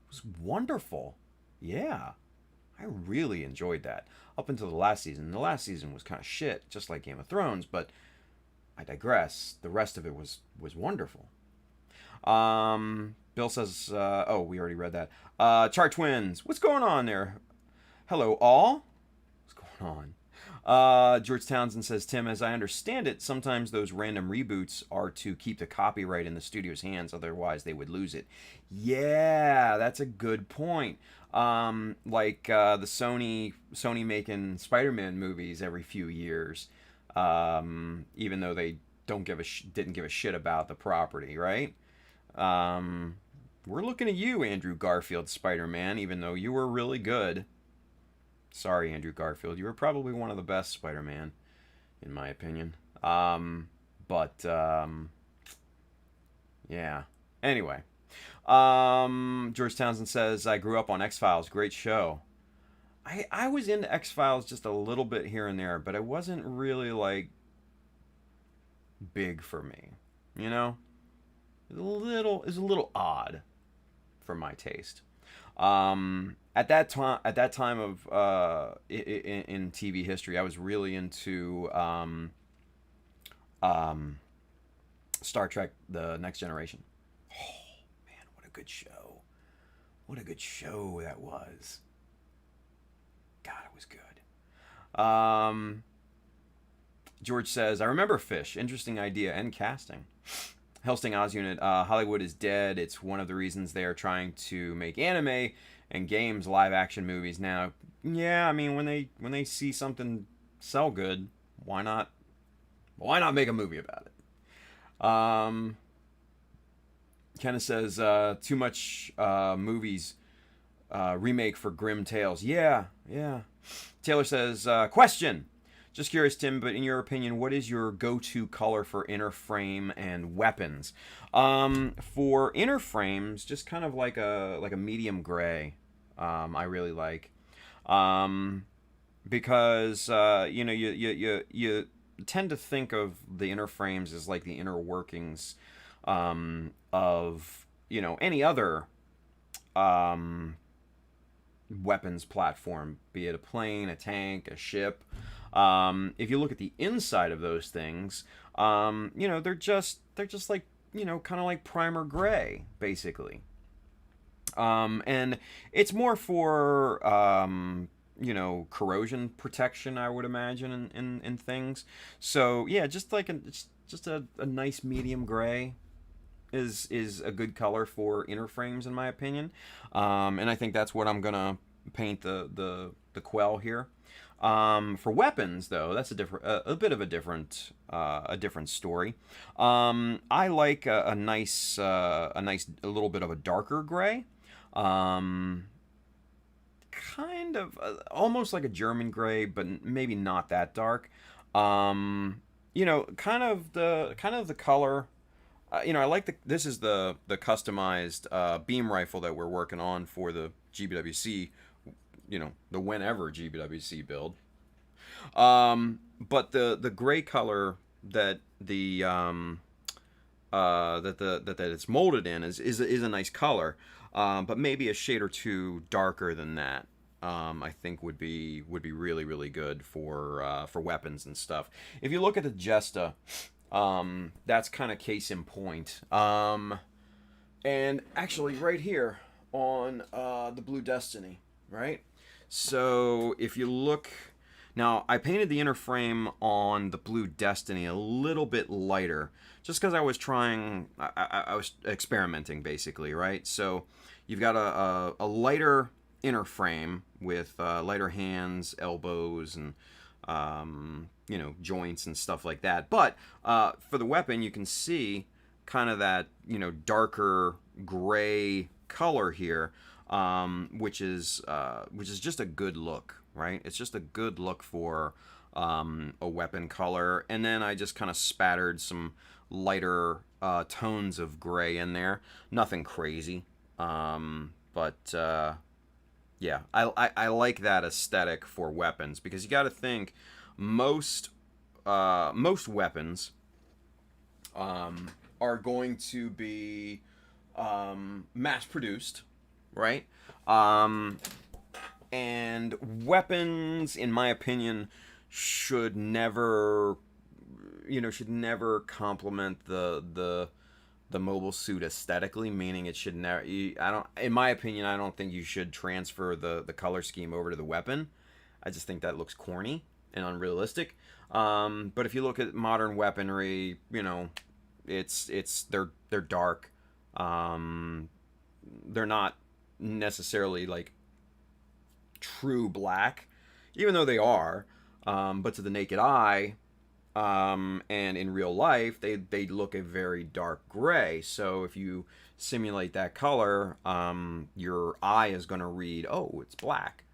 was wonderful. Yeah, I really enjoyed that up until the last season. The last season was kind of shit, just like Game of Thrones, but I digress. The rest of it was wonderful. Bill says, oh, we already read that. Char Twins, what's going on there? Hello, all. What's going on? George Townsend says, Tim, as I understand it, sometimes those random reboots are to keep the copyright in the studio's hands, otherwise they would lose it. Yeah, that's a good point. Like the Sony making Spider-Man movies every few years, even though they didn't give a shit about the property, right? We're looking at you, Andrew Garfield Spider-Man, even though you were really good. Sorry, Andrew Garfield. You were probably one of the best Spider-Man, in my opinion. Yeah. Anyway. George Townsend says, I grew up on X-Files. Great show. I was into X-Files just a little bit here and there, but it wasn't really, like, big for me. You know? It was a little odd for my taste. At that time of in TV history, I was really into Star Trek: The Next Generation. Oh man, what a good show! What a good show that was. God, it was good. George says, I remember Fish. Interesting idea and casting. Helsting Oz Unit, Hollywood is dead. It's one of the reasons they are trying to make anime and games live action movies now. Yeah, I mean when they see something sell good, why not make a movie about it? Kenneth says too much movies remake for grim tales. Yeah. Taylor says question. Just curious, Tim, but in your opinion, what is your go-to color for inner frame and weapons? For inner frames, just kind of like a medium gray. I really like, because you tend to think of the inner frames as like the inner workings of any other weapons platform, be it a plane, a tank, a ship. If you look at the inside of those things, they're just like, kind of like primer gray, basically. And it's more for, corrosion protection, I would imagine, in things. So yeah, just like a nice medium gray is a good color for inner frames, in my opinion. And I think that's what I'm gonna paint the Quel here. For weapons, though, that's a bit of a different story. I like a little bit of a darker gray, kind of almost like a German gray, but maybe not that dark. Kind of the color. I like this is the customized beam rifle that we're working on for the GBWC. The whenever GBWC build. But the gray color that that it's molded in is a nice color, but maybe a shade or two darker than that. I think would be really really good for weapons and stuff. If you look at the Jesta, that's kind of case in point. And actually, right here on the Blue Destiny, right? So if you look, now I painted the inner frame on the Blue Destiny a little bit lighter, just because I was trying, I was experimenting basically, right? So you've got a lighter inner frame with lighter hands, elbows, and joints and stuff like that. But for the weapon, you can see kind of that darker gray color here, which is just a good look, right? It's just a good look for a weapon color. And then I just kind of spattered some lighter tones of gray in there. Nothing crazy, but yeah, I like that aesthetic for weapons, because you got to think most weapons are going to be mass produced, right? And weapons, in my opinion, should never complement the mobile suit aesthetically, meaning it should never, in my opinion, I don't think you should transfer the color scheme over to the weapon. I just think that looks corny and unrealistic. But if you look at modern weaponry, they're dark. They're not necessarily like true black, even though they are. But to the naked eye, and in real life, they look a very dark gray. So if you simulate that color, your eye is going to read, oh, it's black.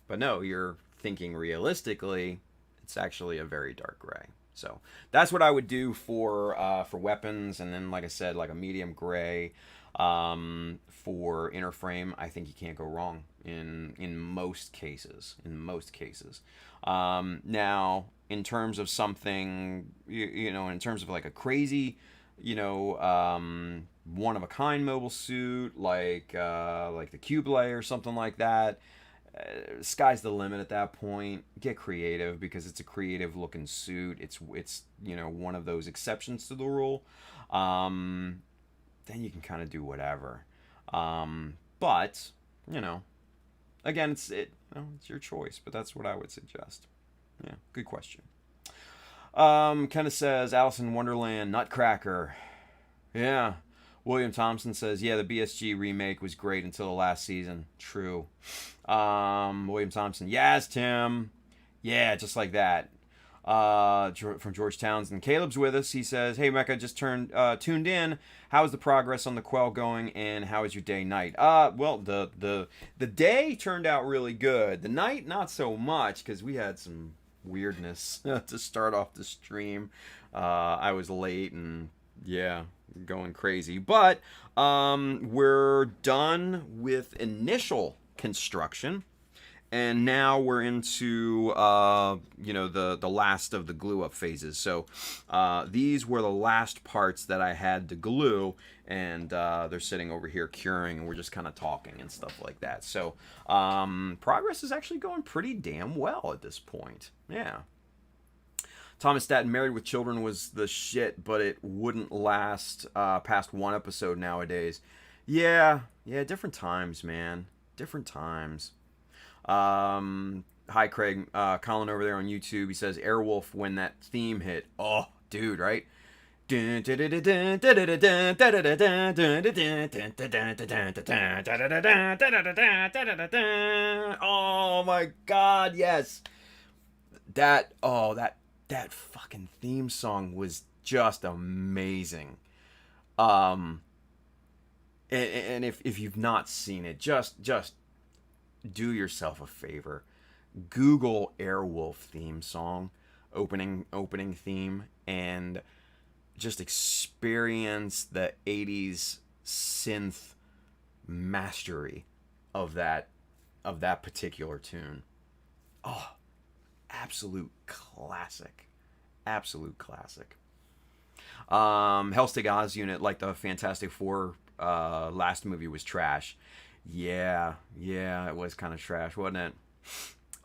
But no, you're thinking realistically, it's actually a very dark gray. So that's what I would do for weapons. And then, like I said, like a medium gray for inner frame. I think you can't go wrong in most cases. Now, in terms of something, in terms of like a crazy, one of a kind mobile suit, like the Cublé or something like that, sky's the limit at that point. Get creative, because it's a creative looking suit. It's one of those exceptions to the rule. Then you can kind of do whatever. But again, it's your choice. But that's what I would suggest. Yeah, good question. Kenneth says Alice in Wonderland Nutcracker. Yeah. William Thompson says, yeah, the BSG remake was great until the last season. True. William Thompson, yes, Tim. Yeah, just like that. From George Townsend. Caleb's with us. He says, hey, Mecha, just tuned in. How is the progress on the Quel going, and how is your day night? Well, the day turned out really good. The night, not so much, because we had some weirdness to start off the stream. I was late and yeah, going crazy. But we're done with initial construction, and now we're into the last of the glue up phases. So these were the last parts that I had to glue, and they're sitting over here curing, and we're just kind of talking and stuff like that. So progress is actually going pretty damn well at this point. Yeah. Thomas Staten, Married with Children was the shit, but it wouldn't last past one episode nowadays. Yeah, different times, man. Different times. Hi, Craig. Colin over there on YouTube, he says, Airwolf, when that theme hit. Oh, dude, right? Oh my god, yes. That fucking theme song was just amazing. And if you've not seen it, just do yourself a favor. Google Airwolf theme song, opening theme, and just experience the 80s synth mastery of that particular tune. Oh, absolute classic. Hellstig Oz Unit, like the Fantastic Four last movie, was trash. Yeah, it was kind of trash, wasn't it?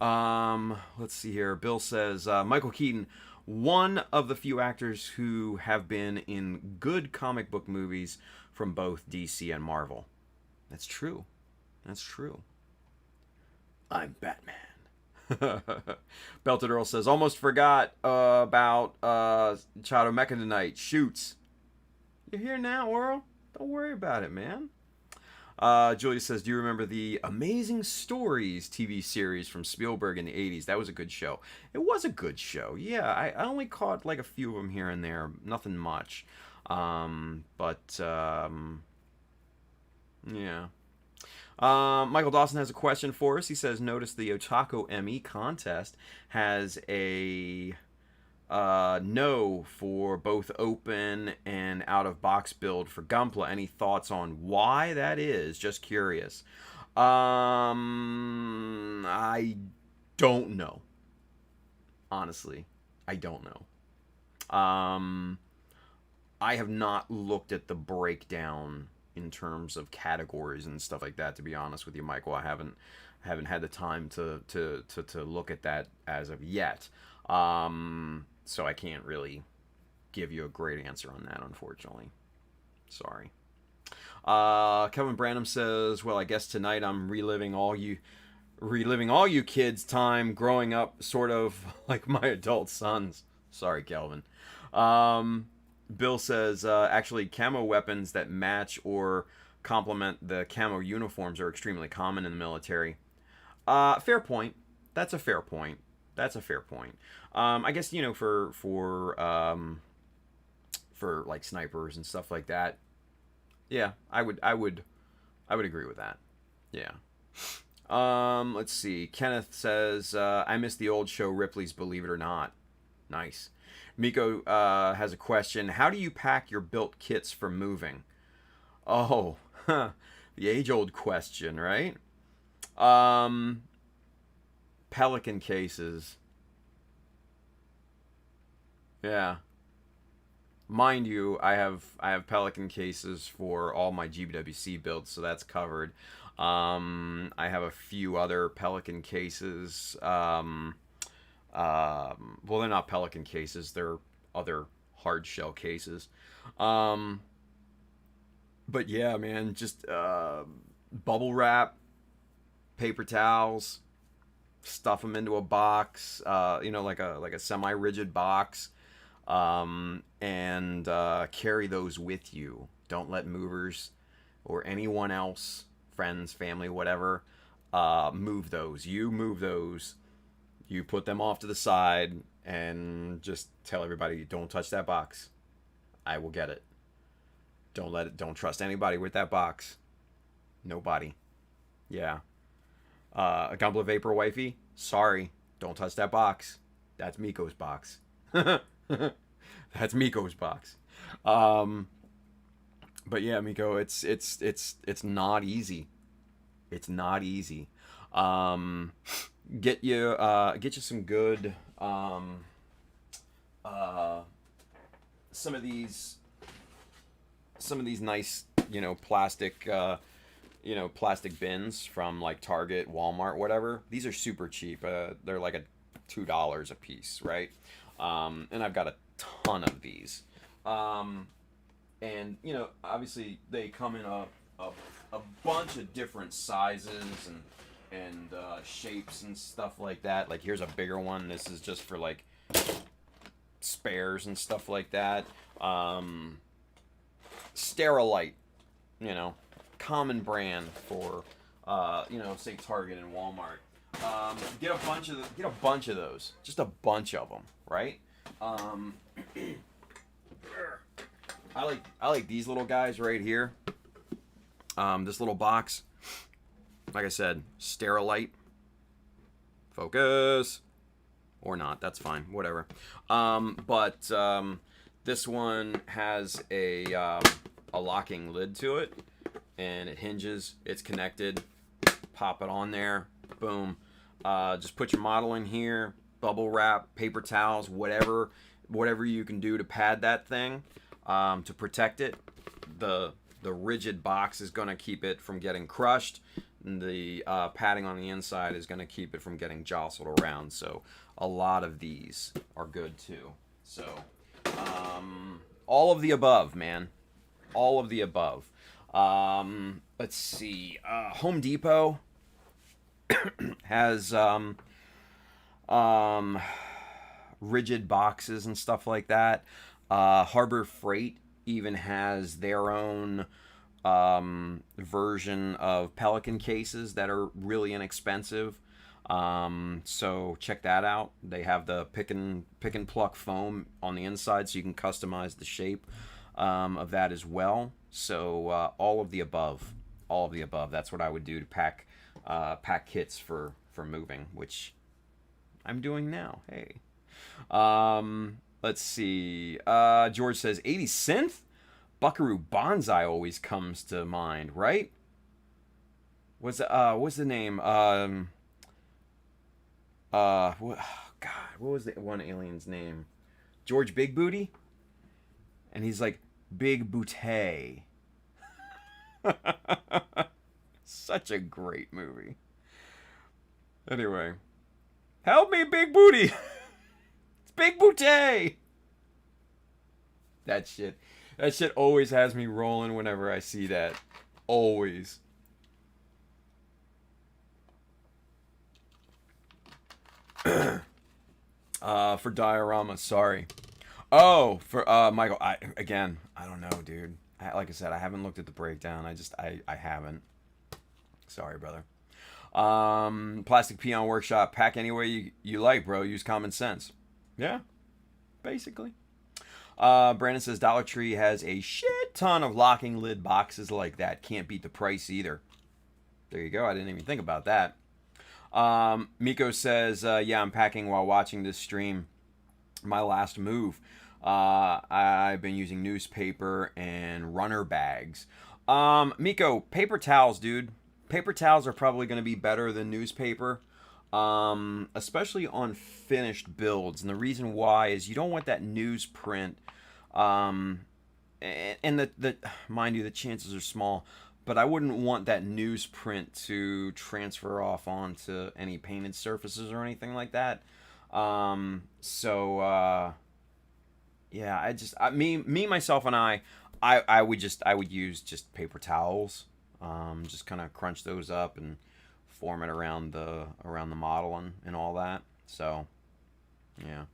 Let's see here. Bill says Michael Keaton, one of the few actors who have been in good comic book movies from both DC and Marvel. That's true. That's true. I'm Batman. Belted Earl says, almost forgot about Shadow Mecha tonight. Shoots. You're here now, Earl. Don't worry about it, man. Julia says, do you remember the Amazing Stories TV series from Spielberg in the 80s? That was a good show. It was a good show. Yeah, I only caught like a few of them here and there. Nothing much. Yeah. Michael Dawson has a question for us. He says, notice the Otaku ME contest has a no for both open and out of box build for Gunpla. Any thoughts on why that is? Just curious. I don't know. Honestly, I don't know. I have not looked at the breakdown in terms of categories and stuff like that, to be honest with you, Michael. I haven't had the time to look at that as of yet. So I can't really give you a great answer on that, unfortunately. Sorry. Kevin Branham says, well, I guess tonight I'm reliving all you kids' time growing up, sort of like my adult sons. Sorry, Kelvin. Bill says, actually, camo weapons that match or complement the camo uniforms are extremely common in the military. Fair point. That's a fair point. I guess, for like snipers and stuff like that. Yeah, I would agree with that. Yeah. Let's see. Kenneth says, I miss the old show Ripley's Believe It or Not. Nice. Miko has a question. How do you pack your built kits for moving? Oh, the age-old question, right? Pelican cases. Yeah. Mind you, I have Pelican cases for all my GBWC builds, so that's covered. I have a few other Pelican cases. Well, they're not Pelican cases; they're other hard shell cases. But yeah, man, just bubble wrap, paper towels, stuff them into a box. Like a semi-rigid box. And carry those with you. Don't let movers or anyone else, friends, family, whatever, move those. You move those. You put them off to the side and just tell everybody, don't touch that box. I will get it. Don't trust anybody with that box. Nobody. Yeah. A Gunpla Vapor Wifey, sorry, don't touch that box. That's Miko's box. That's Miko's box. But yeah, Miko, it's not easy. It's not easy. Get you some good some of these nice, plastic plastic bins from like Target, Walmart, whatever. These are super cheap. They're like $2 a piece, right? And I've got a ton of these. And obviously they come in a bunch of different sizes and shapes and stuff like that. Like here's a bigger one. This is just for like spares and stuff like that. Sterilite, common brand for say Target and Walmart. Get a bunch of those. Just a bunch of them, right? I like these little guys right here. This little box. Like I said, Sterilite. Focus. Or not, that's fine. Whatever. But this one has a locking lid to it. And it hinges. It's connected. Pop it on there. Boom. Just put your model in here. Bubble wrap, paper towels, whatever you can do to pad that thing, to protect it. The rigid box is going to keep it from getting crushed. And the padding on the inside is going to keep it from getting jostled around. So a lot of these are good too. So all of the above, man. All of the above. Let's see. Home Depot has rigid boxes and stuff like that. Harbor Freight even has their own version of Pelican cases that are really inexpensive. So check that out. They have the pick and pluck foam on the inside, so you can customize the shape of that as well. So all of the above. That's what I would do to pack kits for moving, which I'm doing now. Hey. Let's see. George says 80 synth? Buckaroo Banzai always comes to mind, right? What's the name? God, what was the one alien's name? George Big Booty? And he's like, Big Booty. Such a great movie. Anyway. Help me, Big Booty! It's Big Booty! That shit always has me rolling whenever I see that. Always. For Diorama, sorry. Oh, for Michael, I don't know, dude. Like I said, I haven't looked at the breakdown. I haven't. Sorry, brother. Plastic Peon Workshop, pack any way you like, bro. Use common sense. Yeah, basically. Brandon says Dollar Tree has a shit ton of locking lid boxes like that. Can't beat the price either. There you go. I didn't even think about that. Miko says, yeah, I'm packing while watching this stream. My last move. I've been using newspaper and runner bags. Miko, paper towels, dude. Paper towels are probably going to be better than newspaper. Especially on finished builds. And the reason why is you don't want that newsprint. And the mind you, the chances are small. But I wouldn't want that newsprint to transfer off onto any painted surfaces or anything like that. Yeah, myself and I would use just paper towels. Just kind of crunch those up and form it around the model and all that. So, yeah.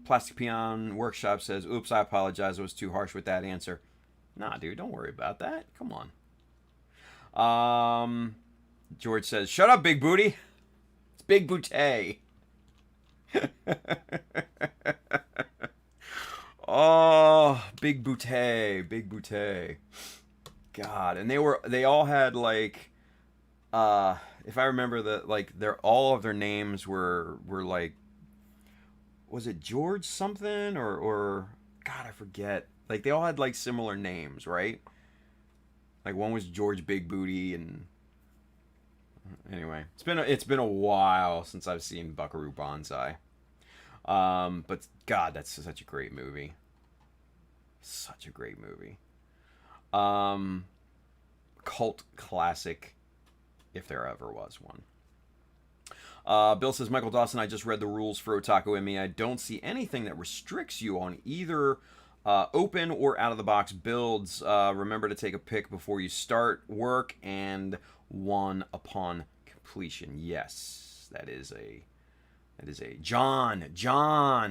Plastic Peon Workshop says, oops, I apologize. I was too harsh with that answer. Nah, dude, don't worry about that. Come on. George says, shut up, Big Booty. It's Big Booty. Oh, Big Booty. Big Booty. God, and they all had like, if I remember all of their names were like, was it George something or God, I forget. Like they all had like similar names, right? Like one was George Big Booty, and anyway, it's been a while since I've seen Buckaroo Banzai. But God, that's such a great movie. Such a great movie. Cult classic, if there ever was one. Bill says, Michael Dawson, I just read the rules for Otaku ME. I don't see anything that restricts you on either open or out-of-the-box builds. Remember to take a pic before you start work and one upon completion. Yes, that is a John,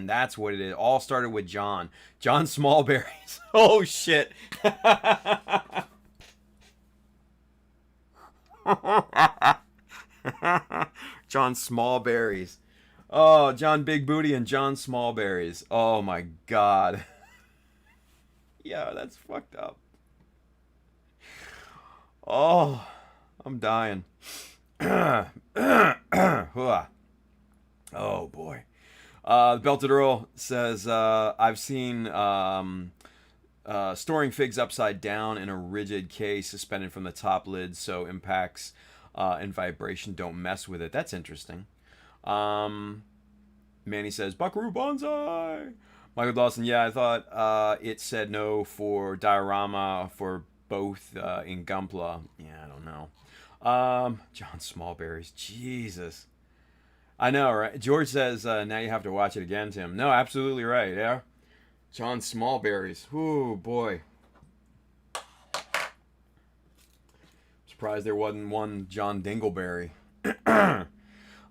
that's what it is. All started with John Smallberries. Oh shit. John Smallberries. Oh, John Big Booty and John Smallberries. Oh my God. Yeah, that's fucked up. Oh, I'm dying. Oh boy. Belted Earl says, I've seen storing figs upside down in a rigid case suspended from the top lid so impacts and vibration don't mess with it. That's interesting. Manny says, Buckaroo Banzai. Michael Dawson, yeah, I thought it said no for diorama for both in Gunpla. Yeah, I don't know. John Smallberries, Jesus. I know, right? George says now you have to watch it again, Tim. No, absolutely right, yeah. John Smallberries. Ooh, boy. Surprised there wasn't one John Dingleberry.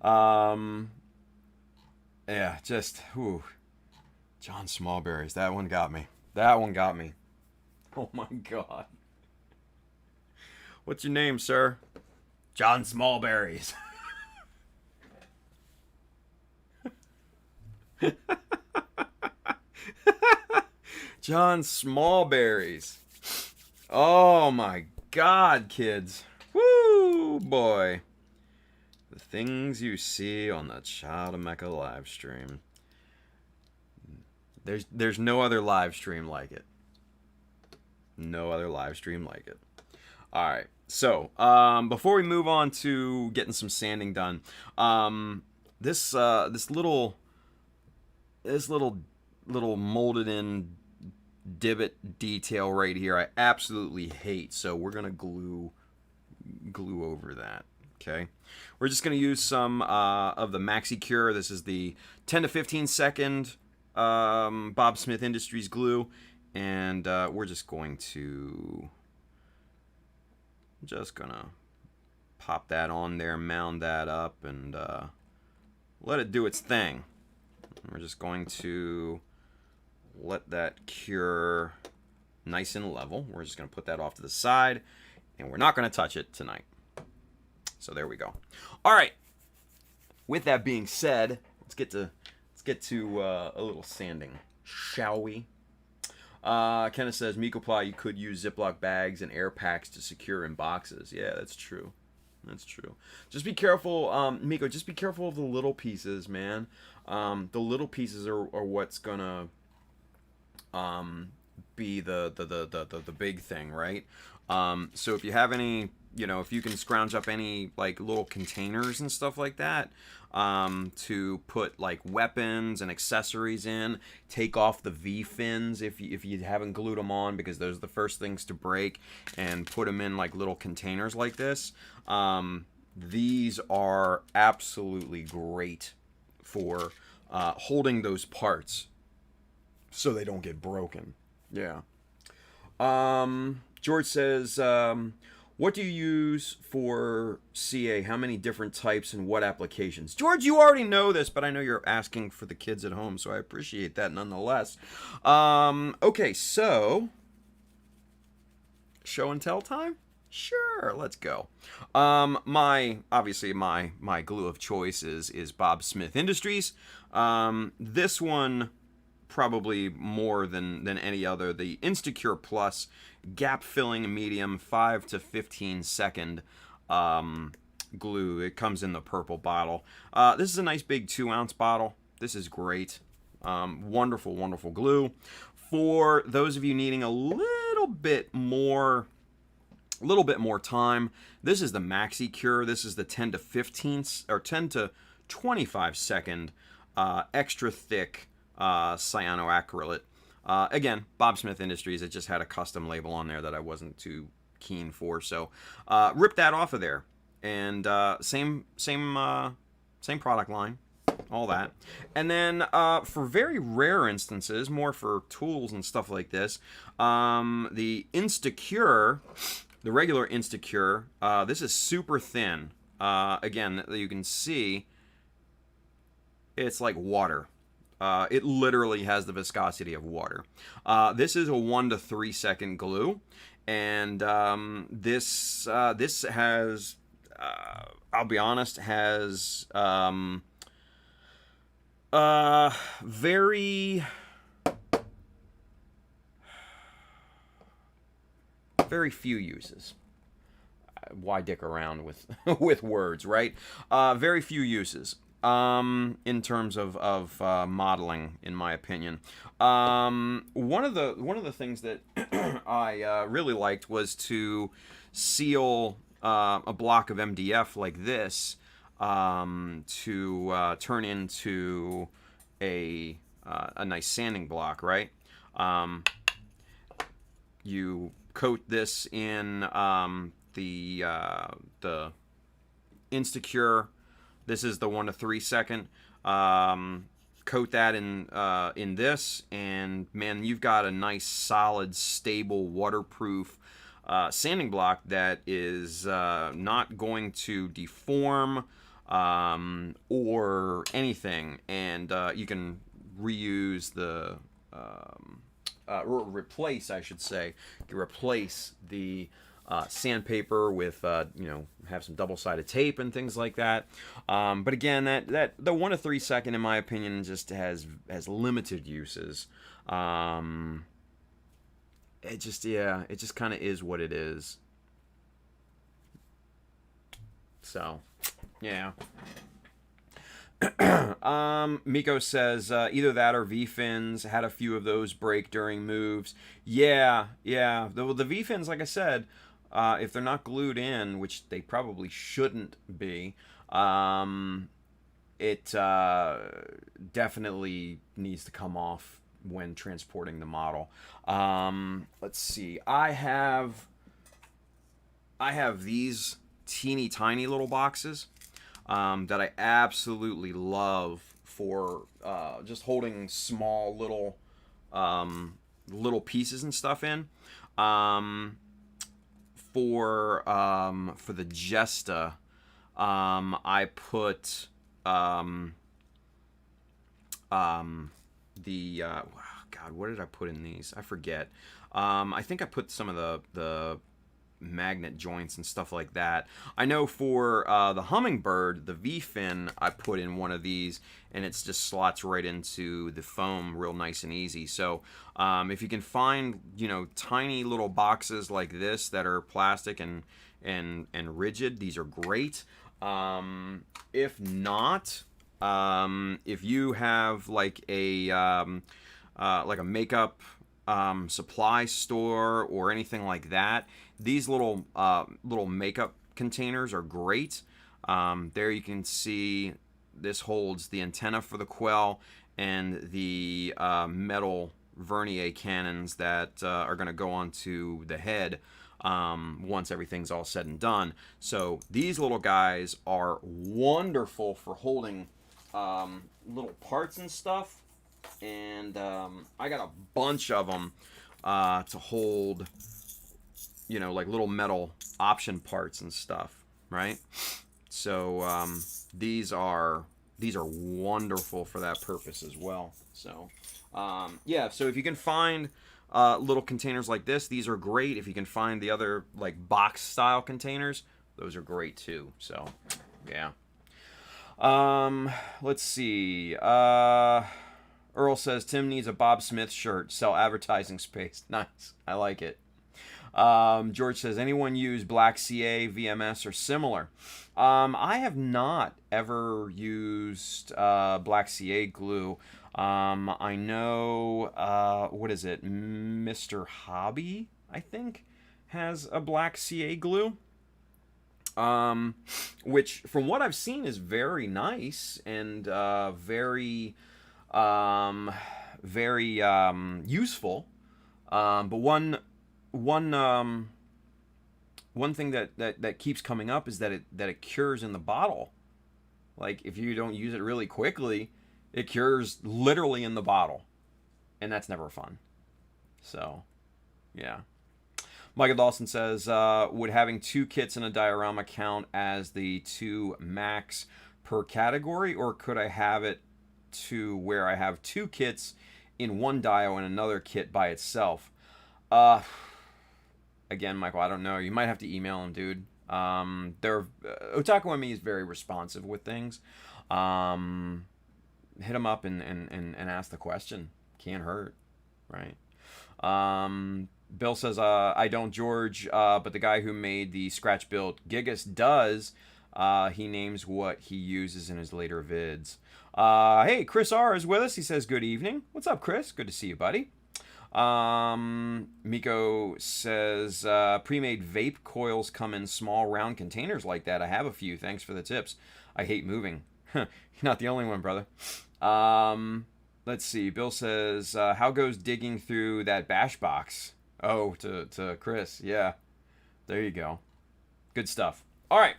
um, yeah, just, ooh. John Smallberries. That one got me. That one got me. Oh my god. What's your name, sir? John Smallberries. John Smallberries. Oh my god, kids. Woo, boy. The things you see on the Child of Mecha live stream. There's no other live stream like it. No other live stream like it. All right. So, before we move on to getting some sanding done, this little molded in divot detail right here, I absolutely hate. So we're gonna glue over that. Okay. We're just gonna use some of the Maxi Cure. This is the 10 to 15 second Bob Smith Industries glue, and we're just gonna pop that on there, mound that up, and let it do its thing. We're just going to let that cure nice and level. We're just gonna put that off to the side, and we're not gonna touch it tonight. So there we go. All right. With that being said, let's get to a little sanding, shall we? Kenneth says, Mikoply, you could use Ziploc bags and air packs to secure in boxes. Yeah, that's true. That's true. Just be careful, Miko. Just be careful of the little pieces, man. The little pieces are what's gonna be the big thing, right? So if you have any, if you can scrounge up any like little containers and stuff like that, to put like weapons and accessories in, take off the V fins if you haven't glued them on, because those are the first things to break, and put them in like little containers like this. These are absolutely great for holding those parts so they don't get broken. Yeah. George says, what do you use for CA? How many different types and what applications? George, you already know this, but I know you're asking for the kids at home, so I appreciate that nonetheless. Okay, so show and tell time? Sure, let's go. Obviously my glue of choice is Bob Smith Industries. This one probably more than any other, the Instacure Plus gap filling medium 5 to 15 second glue. It comes in the purple bottle. This is a nice big 2-ounce bottle. This is great. Wonderful glue. For those of you needing a little bit more time, this is the Maxi Cure. This is the 10 to 15 or 10 to 25 second extra thick cyanoacrylate. Again, Bob Smith Industries. It just had a custom label on there that I wasn't too keen for, so rip that off of there. And same product line, all that. And then for very rare instances, more for tools and stuff like this, the Instacure, the regular Instacure, this is super thin. Again, you can see it's like water. It literally has the viscosity of water. This is a 1 to 3 second glue, and this has, I'll be honest, has very few uses. Why dick around with with words, right? Very few uses. In terms of modeling, in my opinion. One of the things that I really liked was to seal a block of MDF like this to turn into a a nice sanding block, right? You coat this in the Instacure. This is the 1 to 3 second. Coat that in this, and man, you've got a nice, solid, stable, waterproof sanding block that is not going to deform or anything, and you can reuse the or replace, I should say, you can replace the sandpaper with have some double-sided tape and things like that. But again, that the 1 to 3 second, in my opinion, just has limited uses. It just kind of is what it is. So, yeah. Miko says either that or V-fins. Had a few of those break during moves. Yeah. The V-fins, like I said, if they're not glued in, which they probably shouldn't be, it definitely needs to come off when transporting the model. Let's see. I have these teeny tiny little boxes that I absolutely love for just holding small little pieces and stuff in. For the Jesta, I put God, what did I put in these? I forget. I think I put some of the magnet joints and stuff like that. I know for the Hummingbird, the V-fin, I put in one of these, and it just slots right into the foam real nice and easy. So if you can find tiny little boxes like this that are plastic and rigid, these are great. If not, if you have like a makeup supply store or anything like that, these little makeup containers are great. There you can see this holds the antenna for the Quel and the metal vernier cannons that are going to go onto the head once everything's all said and done. So these little guys are wonderful for holding little parts and stuff. And I got a bunch of them to hold, like little metal option parts and stuff, right? So these are wonderful for that purpose as well. So so if you can find little containers like this, these are great. If you can find the other like box style containers, those are great too. So yeah. Let's see. Earl says Tim needs a Bob Smith shirt. Sell advertising space. Nice. I like it. George says, anyone use Black CA, VMS, or similar? I have not ever used Black CA glue. I know, what is it? Mr. Hobby, I think, has a Black CA glue. Which, from what I've seen, is very nice and very useful. But one thing that keeps coming up is that it cures in the bottle. Like, if you don't use it really quickly, it cures literally in the bottle, and that's never fun. So, yeah. Michael Dawson says, would having 2 kits in a diorama count as the 2 max per category, or could I have it to where I have 2 kits in one dio and another kit by itself? Again, Michael, I don't know. You might have to email him, dude. Otaku ME is very responsive with things. Hit him up and ask the question. Can't hurt, right? Bill says, I don't, George, but the guy who made the scratch-built Gigas does. He names what he uses in his later vids. Hey, Chris R. is with us. He says, good evening. What's up, Chris? Good to see you, buddy. Miko says, pre-made vape coils come in small round containers like that. I have a few. Thanks for the tips. I hate moving. You're not the only one, brother. let's see. Bill says, how goes digging through that bash box? Oh, to Chris. Yeah, there you go. Good stuff. All right.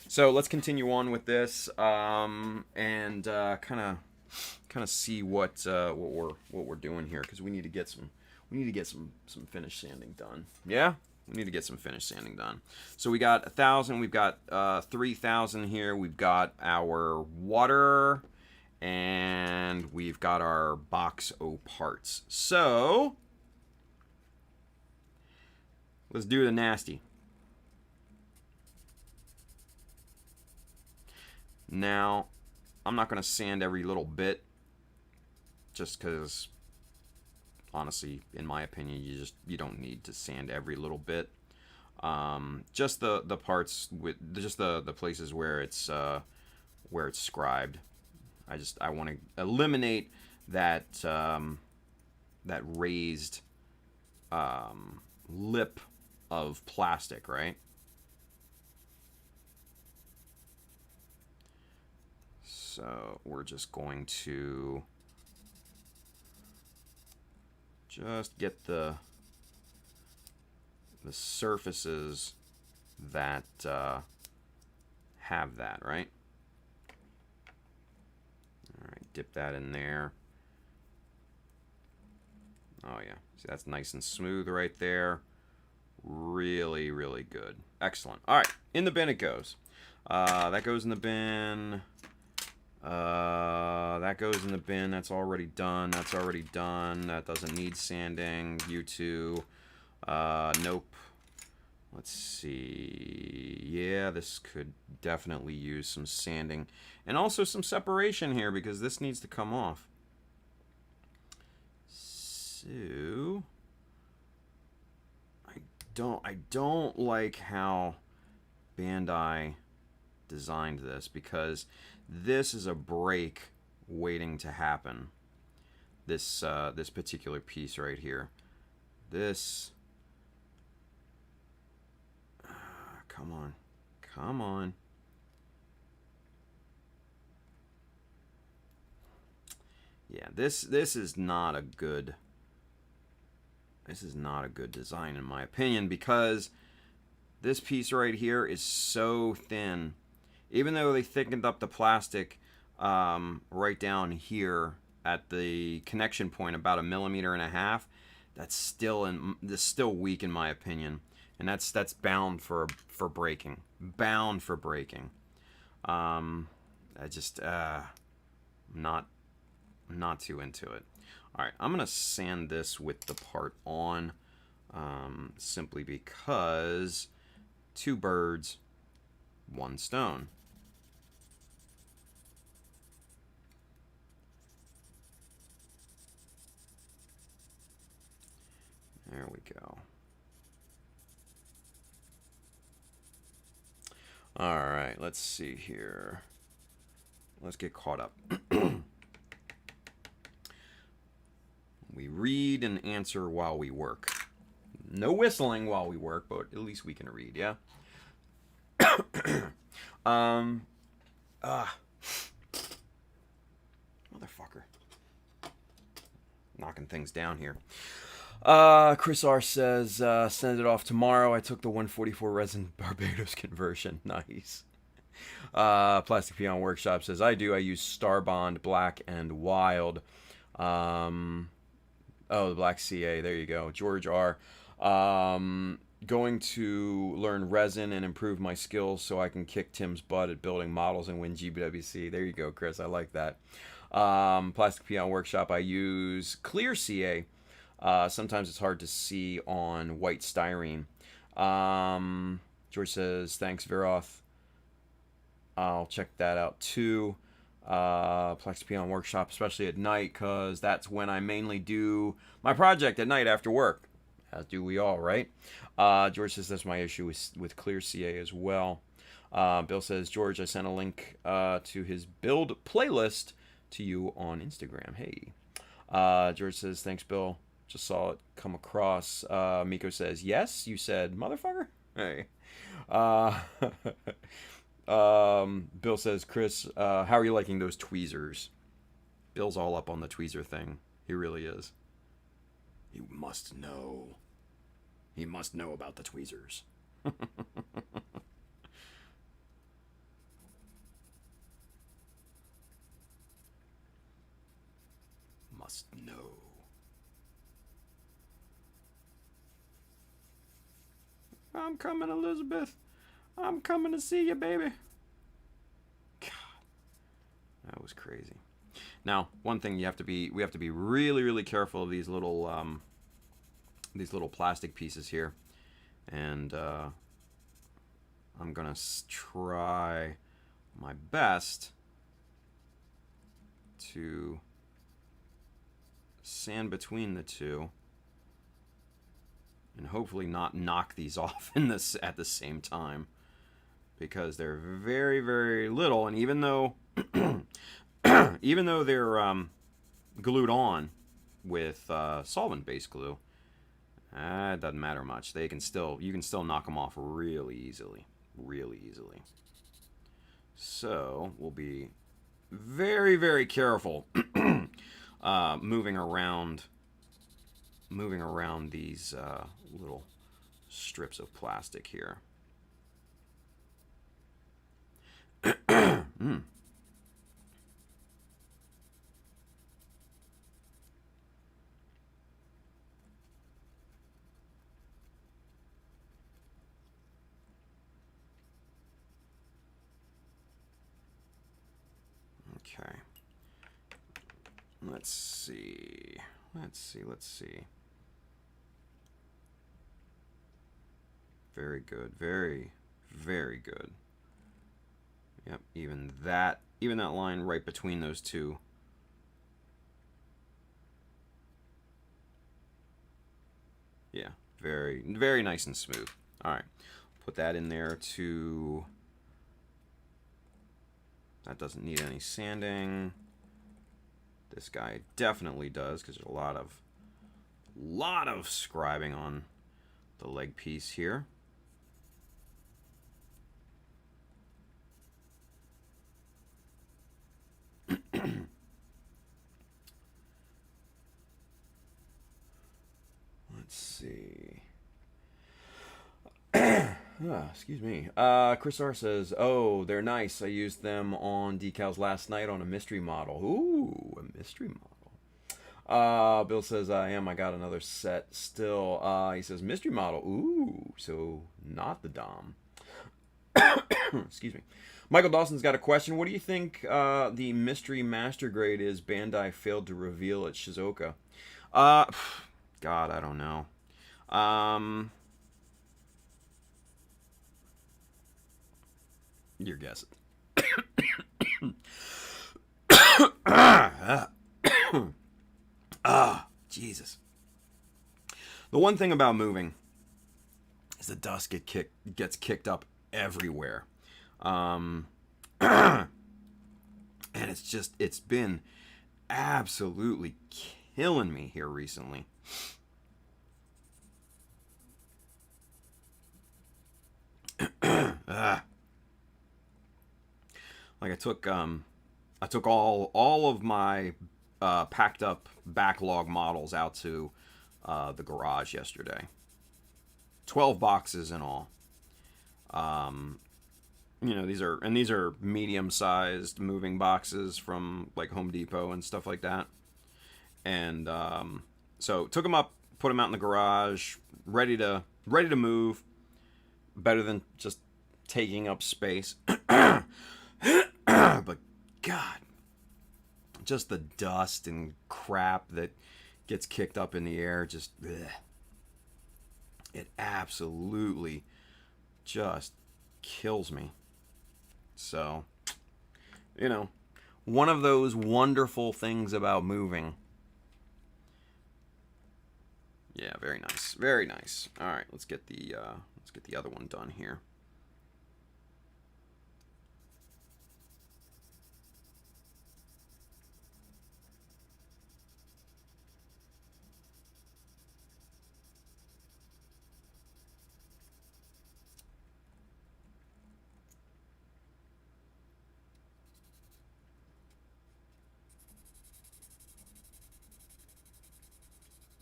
So let's continue on with this, and kind of see what we're doing here, because we need to get some finish sanding done. Yeah, we need to get some finish sanding done. So we got 1,000. We've got 3,000 here. We've got our water, and we've got our box O parts. So let's do the nasty. Now, I'm not going to sand every little bit, just because, honestly, in my opinion, you don't need to sand every little bit. Just the parts with just the places where it's scribed. I want to eliminate that that raised lip of plastic, right? So we're just going to just get the surfaces that have that, right? All right, dip that in there. Oh yeah, see, that's nice and smooth right there. Really, really good. Excellent. All right, in the bin it goes. That goes in the bin. That goes in the bin. That's already done. That's already done. That doesn't need sanding. You two. Nope. Let's see. Yeah, this could definitely use some sanding. And also some separation here, because this needs to come off. So I don't like how Bandai designed this, because this is a break waiting to happen. This this particular piece right here. This. Come on, come on. Yeah, this is not a good. This is not a good design in my opinion, because this piece right here is so thin. Even though they thickened up the plastic right down here at the connection point about 1.5 millimeters, that's still weak in my opinion, and that's bound for breaking, bound for breaking. I just not too into it. All right, I'm gonna sand this with the part on, simply because 2 birds, 1 stone. There we go. All right, let's see here. Let's get caught up. We read and answer while we work. No whistling while we work, but at least we can read, yeah? Motherfucker. Knocking things down here. Chris R says, send it off tomorrow. I took the 144 resin Barbados conversion. Nice. Plastic Peon Workshop says, I use Starbond Black and Wild. The Black CA, there you go. George R. Going to learn resin and improve my skills so I can kick Tim's butt at building models and win GWC. There you go, Chris. I like that. Plastic Peon Workshop, I use Clear CA. Sometimes it's hard to see on white styrene. George says, thanks, Viroth. I'll check that out too. Plastic Peon Workshop, especially at night, because that's when I mainly do my project at night after work. As do we all, right? George says that's my issue with Clear CA as well. Bill says, George, I sent a link to his build playlist to you on Instagram. Hey. George says, thanks, Bill. Just saw it come across. Miko says, yes, you said, motherfucker? Hey. Bill says, Chris, how are you liking those tweezers? Bill's all up on the tweezer thing. He really is. You must know. He must know about the tweezers. Must know. I'm coming, Elizabeth. I'm coming to see you, baby. God, that was crazy. Now, one thing we have to be really, really careful of these little plastic pieces here, and I'm gonna try my best to sand between the two, and hopefully not knock these off at the same time, because they're very, very little, and even though even though they're glued on with solvent-based glue, it doesn't matter much. You can still knock them off really easily, So we'll be very, very careful moving around these little strips of plastic here. Okay. Let's see. Very good. Very, very good. Yep, even that line right between those two. Yeah, very, very nice and smooth. All right. Put that in there to... That doesn't need any sanding. This guy definitely does, because there's a lot of scribing on the leg piece here. Let's see. Excuse me. Chris R says, "Oh, they're nice. I used them on decals last night on a mystery model." Ooh, a mystery model. Bill says, "I am. I got another set still." He says, "Mystery model." Ooh, so not the Dom. Excuse me. Michael Dawson's got a question. What do you think the mystery master grade is Bandai failed to reveal at Shizuoka? God, I don't know. You're guessing. Jesus. The one thing about moving is the dust gets kicked up everywhere. And it's been absolutely killing me here recently. Like I took all of my packed up backlog models out to the garage yesterday. 12 boxes in all. You know, these are medium-sized moving boxes from like Home Depot and stuff like that. And so took them up, put them out in the garage, ready to move. Better than just taking up space. But God, just the dust and crap that gets kicked up in the air, just bleh. It absolutely just kills me. So, you know, one of those wonderful things about moving. Yeah, very nice, very nice. All right, let's get the other one done here.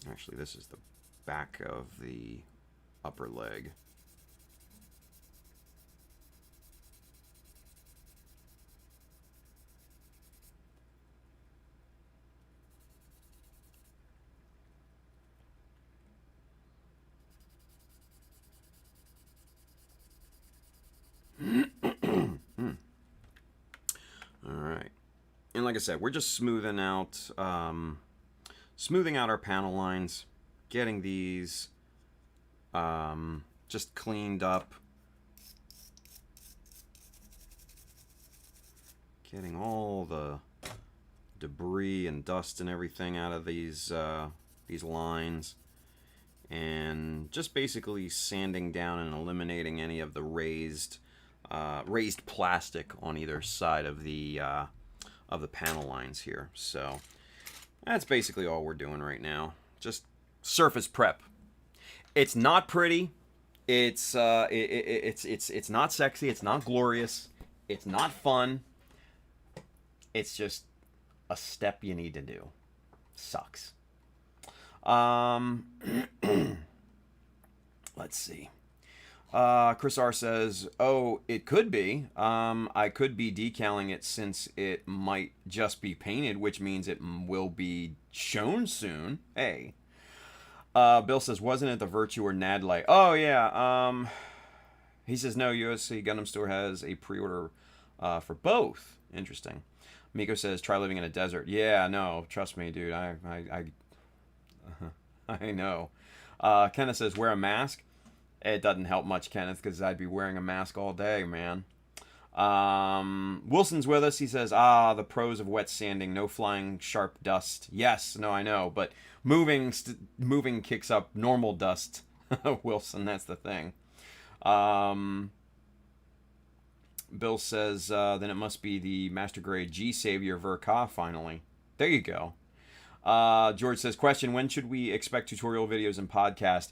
Actually, this is the back of the upper leg. All right. And like I said, we're just smoothing out our panel lines, getting these just cleaned up, getting all the debris and dust and everything out of these lines, and just basically sanding down and eliminating any of the raised plastic on either side of the panel lines here. So that's basically all we're doing right now. Just surface prep. It's not pretty. It's not sexy. It's not glorious. It's not fun. It's just a step you need to do. Sucks. Let's see. Chris R says, "Oh, it could be. I could be decaling it since it might just be painted, which means it will be shown soon." Hey. Bill says, "Wasn't it the Virtue or Nadlight?" Oh yeah. He says, "No, USA Gundam Store has a pre-order for both." Interesting. Miko says, "Try living in a desert." Yeah, no, trust me, dude. I know. Kenneth says, "Wear a mask." It doesn't help much, Kenneth, because I'd be wearing a mask all day, man. Wilson's with us. He says, the pros of wet sanding. No flying sharp dust. Yes, no, I know. But moving kicks up normal dust. Wilson, that's the thing. Bill says, then it must be the Master Grade G Savior Verka finally. There you go. George says, question, when should we expect tutorial videos and podcast?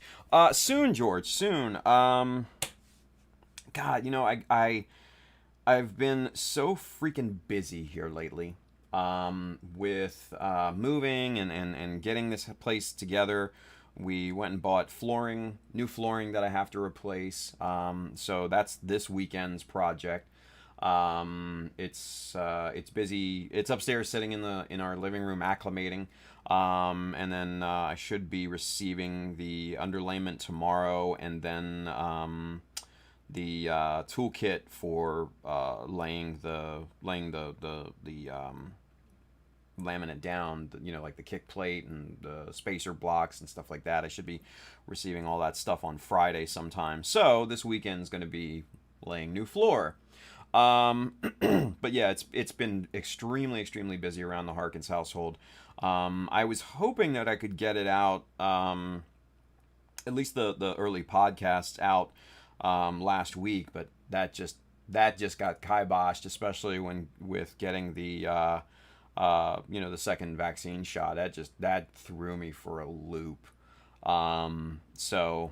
Soon, George, soon. God, you know, I've been so freaking busy here lately, with, moving and getting this place together. We went and bought new flooring that I have to replace. So that's this weekend's project. It's busy. It's upstairs sitting in our living room acclimating. And then I should be receiving the underlayment tomorrow, and then the toolkit for laying the laminate down, you know, like the kick plate and the spacer blocks and stuff like that. I should be receiving all that stuff on Friday sometime. So this weekend's going to be laying new floor. But yeah, it's been extremely busy around the Harkins household. I was hoping that I could get it out, at least the early podcasts out last week, but that just got kiboshed, especially with getting the the second vaccine shot. That threw me for a loop. So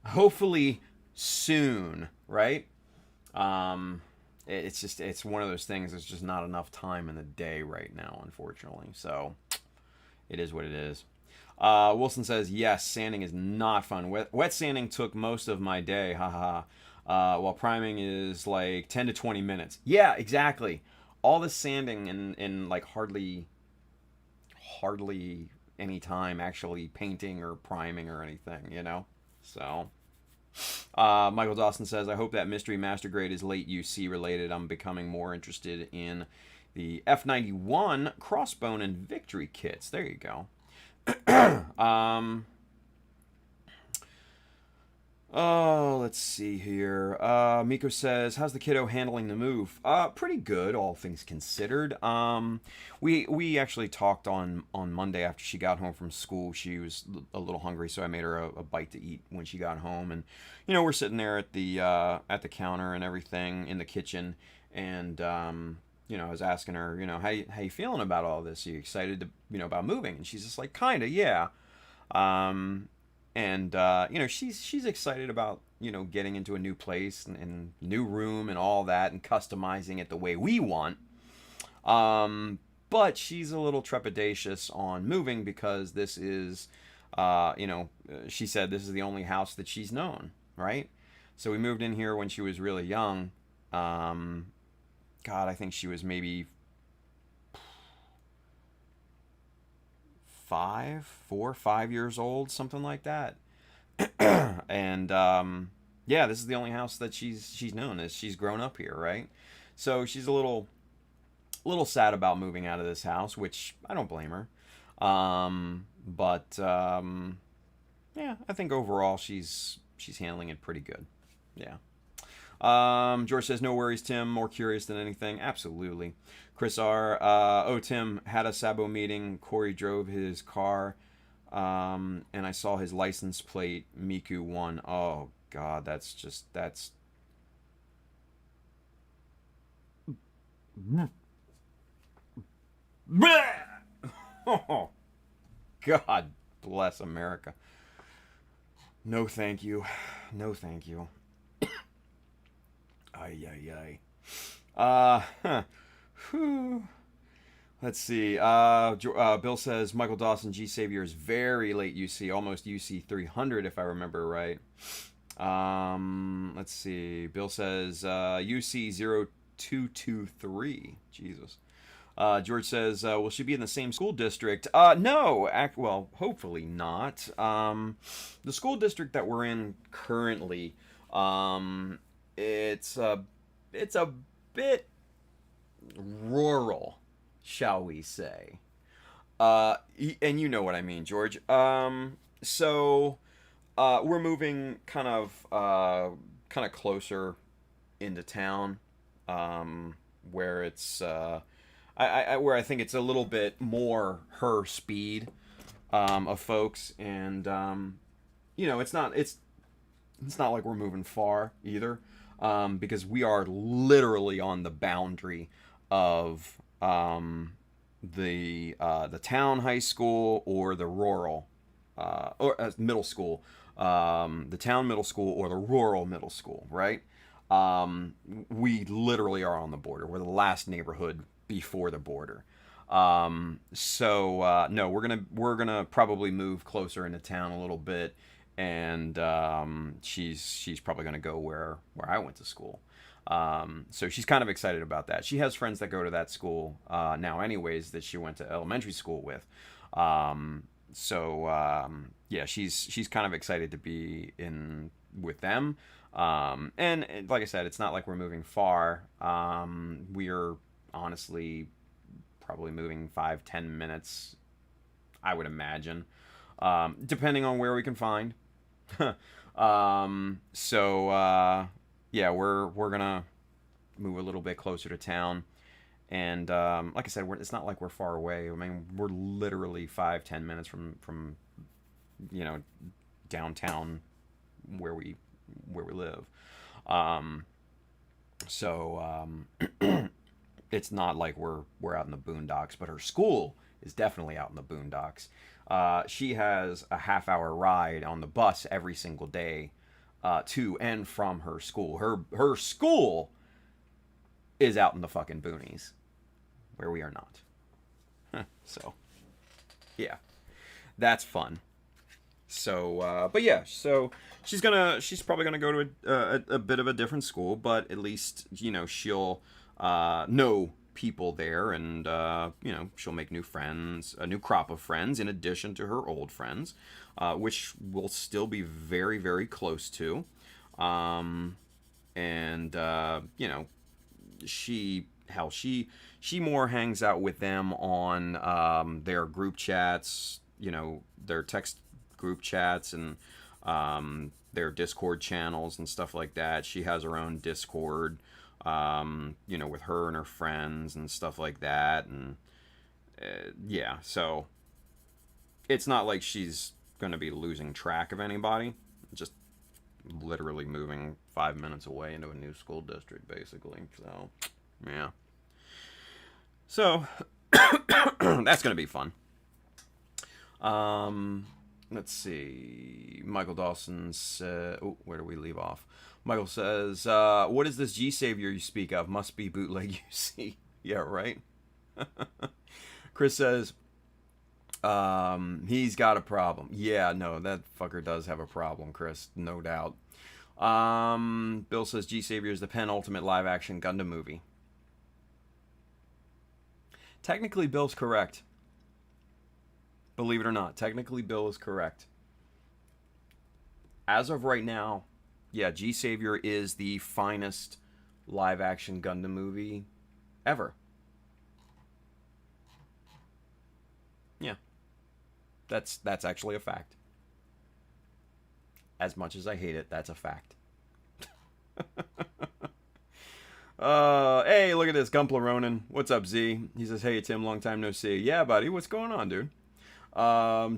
hopefully soon, right? It's one of those things. There's just not enough time in the day right now, unfortunately. So it is what it is. Wilson says, yes, sanding is not fun. Wet sanding took most of my day, haha. While priming is like 10 to 20 minutes. Yeah, exactly. All the sanding in like hardly any time actually painting or priming or anything, you know? So Michael Dawson says, I hope that Mystery Master Grade is late UC related. I'm becoming more interested in the F91 Crossbone and Victory kits. There you go. Oh, let's see here. Miko says, how's the kiddo handling the move? Pretty good, all things considered. We actually talked on Monday after she got home from school. She was a little hungry, so I made her a bite to eat when she got home. And, you know, we're sitting there at the counter and everything in the kitchen. And, you know, I was asking her, you know, how you feeling about all this? Are you excited to, you know, about moving? And she's just like, kinda, yeah. And, you know, she's excited about, you know, getting into a new place and new room and all that and customizing it the way we want. But but she's a little trepidatious on moving because this is, she said this is the only house that she's known, right? So we moved in here when she was really young. God, I think she was maybe 5 years old, something like that. And yeah, this is the only house that she's known as. She's grown up here, right? So she's a little sad about moving out of this house, which I don't blame her. But yeah, I think overall she's handling it pretty good. Yeah. George says, no worries, Tim. More curious than anything. Absolutely. Chris R. Oh, Tim, had a Sabo meeting. Corey drove his car, and I saw his license plate, Miku 1. Oh, God, that's... Oh, God bless America. No, thank you. No, thank you. Ay, ay, ay. Let's see. Bill says Michael Dawson G Savior is very late UC, almost UC 300 if I remember right. Let's see. Bill says UC 0223. Jesus. George says, will she be in the same school district? No. Well, hopefully not. The school district that we're in currently, it's a bit rural, shall we say. And you know what I mean, George. So we're moving kind of closer into town, where it's where I think it's a little bit more her speed of folks, and it's not like we're moving far either, because we are literally on the boundary of the town high school or the rural or middle school, the town middle school or the rural middle school, right? We literally are on the border. We're the last neighborhood before the border. So no, we're gonna probably move closer into town a little bit, and she's probably gonna go where I went to school. So she's kind of excited about that. She has friends that go to that school now, anyways, that she went to elementary school with. Yeah, she's kind of excited to be in with them. And like I said, it's not like we're moving far. We're honestly probably moving 5-10 minutes, I would imagine, depending on where we can find. Yeah, we're gonna move a little bit closer to town, and like I said, it's not like we're far away. I mean, we're literally 5-10 minutes from downtown where we live. It's not like we're out in the boondocks, but her school is definitely out in the boondocks. She has a half-hour ride on the bus every single day to and from her school. Her school is out in the fucking boonies, where we are not. So, yeah, that's fun. So, but yeah, so she's probably gonna go to a bit of a different school, but at least she'll know people there, and she'll make new friends, a new crop of friends in addition to her old friends, which will still be very, very close to. She more hangs out with them on their group chats, their text group chats, and their Discord channels and stuff like that. She has her own Discord, with her and her friends and stuff like that. And yeah, so it's not like she's going to be losing track of anybody. Just literally moving 5 minutes away into a new school district, basically. So, yeah. So, that's going to be fun. Let's see. Michael Dawson said... where do we leave off? Michael says, what is this G-Savior you speak of? Must be bootleg UC. Yeah, right? Chris says, he's got a problem. Yeah, no, that fucker does have a problem, Chris. No doubt. Bill says G Savior is the penultimate live-action Gundam movie. Technically, Bill's correct. Believe it or not, technically Bill is correct. As of right now, yeah, G Savior is the finest live-action Gundam movie ever. Yeah. That's actually a fact. As much as I hate it, that's a fact. Hey, look at this. Gumpla Ronan. What's up, Z? He says, hey, Tim, long time no see. Yeah, buddy. What's going on, dude?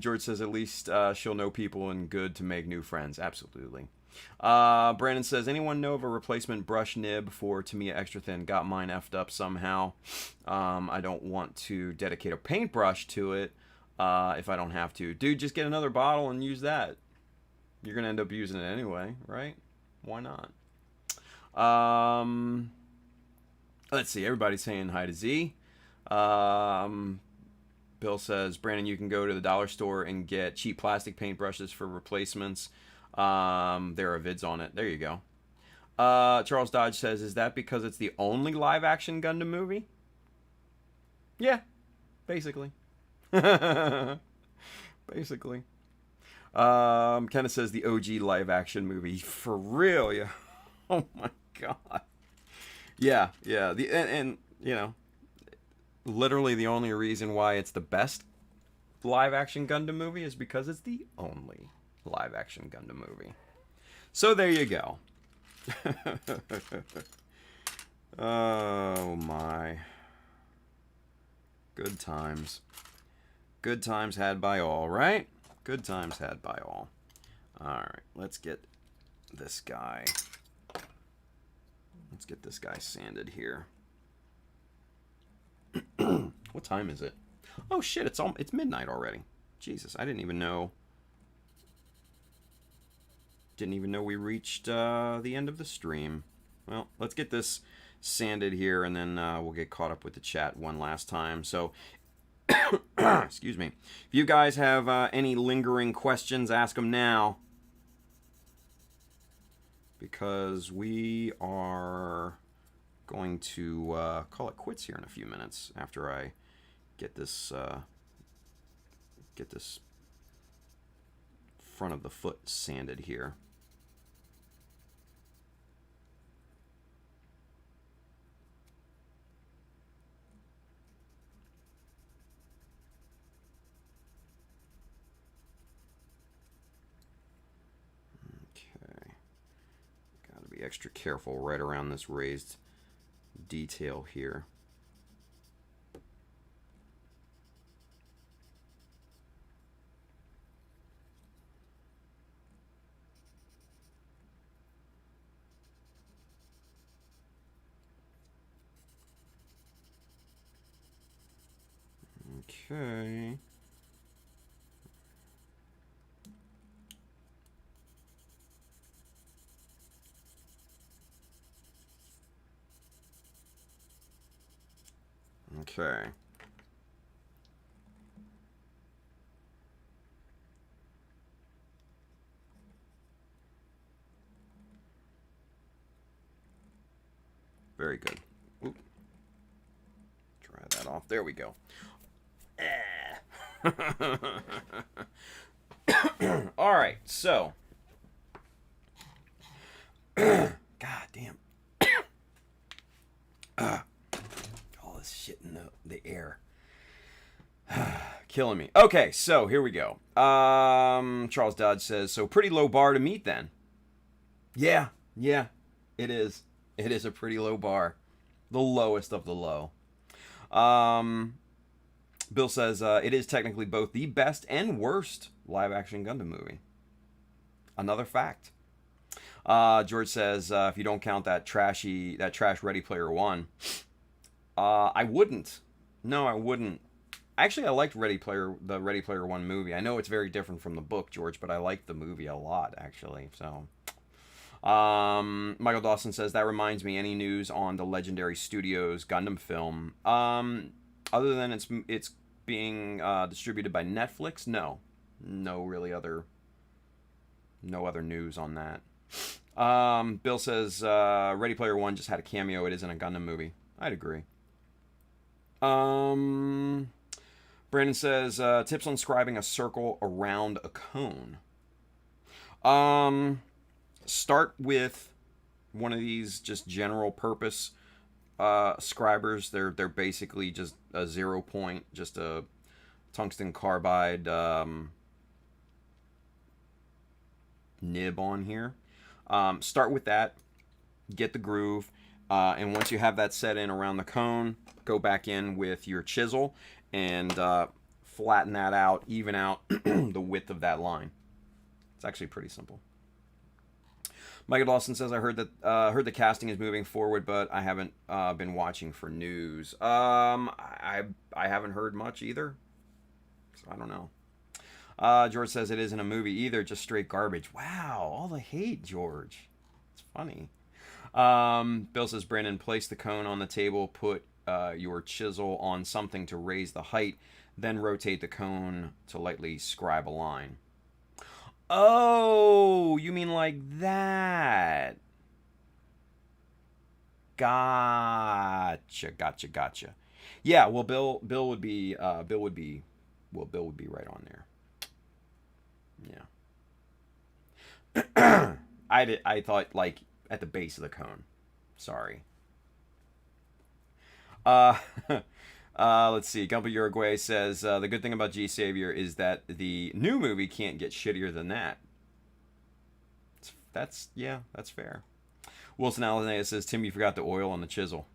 George says, at least she'll know people and good to make new friends. Absolutely. Brandon says, anyone know of a replacement brush nib for Tamiya Extra Thin? Got mine effed up somehow. I don't want to dedicate a paintbrush to it if I don't have to. Dude, just get another bottle and use that. You're going to end up using it anyway, right? Why not? Let's see. Everybody's saying hi to Z. Bill says, Brandon, you can go to the dollar store and get cheap plastic paintbrushes for replacements. There are vids on it. There you go. Charles Dodge says, is that because it's the only live-action Gundam movie? Yeah, basically. Basically. Kenneth says the OG live-action movie. For real, yeah. Oh, my God. Yeah. And you know, literally the only reason why it's the best live-action Gundam movie is because it's the only live-action Gundam movie. So there you go. Oh my. Good times. Good times had by all, right? Good times had by all. Alright, let's get this guy. Let's get this guy sanded here. What time is it? Oh shit, it's midnight already. Jesus, I didn't even know. Didn't even know we reached the end of the stream. Well, let's get this sanded here, and then we'll get caught up with the chat one last time. So, excuse me. If you guys have any lingering questions, ask them now. Because we are going to call it quits here in a few minutes after I get this front of the foot sanded here. Okay. Gotta be extra careful right around this raised detail here. Okay. Okay. Very good. Oop. Try that off. There we go. All right, so. God damn. All this shit in the air. Killing me. Okay, so here we go. Charles Dodge says, so pretty low bar to meet then. Yeah, it is. It is a pretty low bar. The lowest of the low. Bill says, it is technically both the best and worst live-action Gundam movie. Another fact. George says, if you don't count that trash Ready Player One, I wouldn't. No, I wouldn't. Actually, I liked the Ready Player One movie. I know it's very different from the book, George, but I liked the movie a lot, actually. So, Michael Dawson says, that reminds me, any news on the Legendary Studios Gundam film? Other than it's being distributed by Netflix, no really other news on that. Bill says Ready Player One just had a cameo. It isn't a Gundam movie. I'd agree. Brandon says tips on scribing a circle around a cone. Start with one of these just general purpose scribers. They're basically just a 0 point, just a tungsten carbide nib on here. Start with that, get the groove, and once you have that set in around the cone, go back in with your chisel and flatten that out, even out the width of that line. It's actually pretty simple. Michael Dawson says, I heard the casting is moving forward, but I haven't been watching for news. I haven't heard much either, so I don't know. George says it isn't a movie either, just straight garbage. Wow, all the hate, George. It's funny. Bill says, Brandon, place the cone on the table, put your chisel on something to raise the height, then rotate the cone to lightly scribe a line. Oh, you mean like that? Gotcha. Yeah, well, Bill would be right on there. Yeah. I thought like at the base of the cone. Sorry. Let's see. Gumpa Uruguay says the good thing about G Savior is that the new movie can't get shittier than that. That's fair. Wilson Alanea says, Tim, you forgot the oil on the chisel.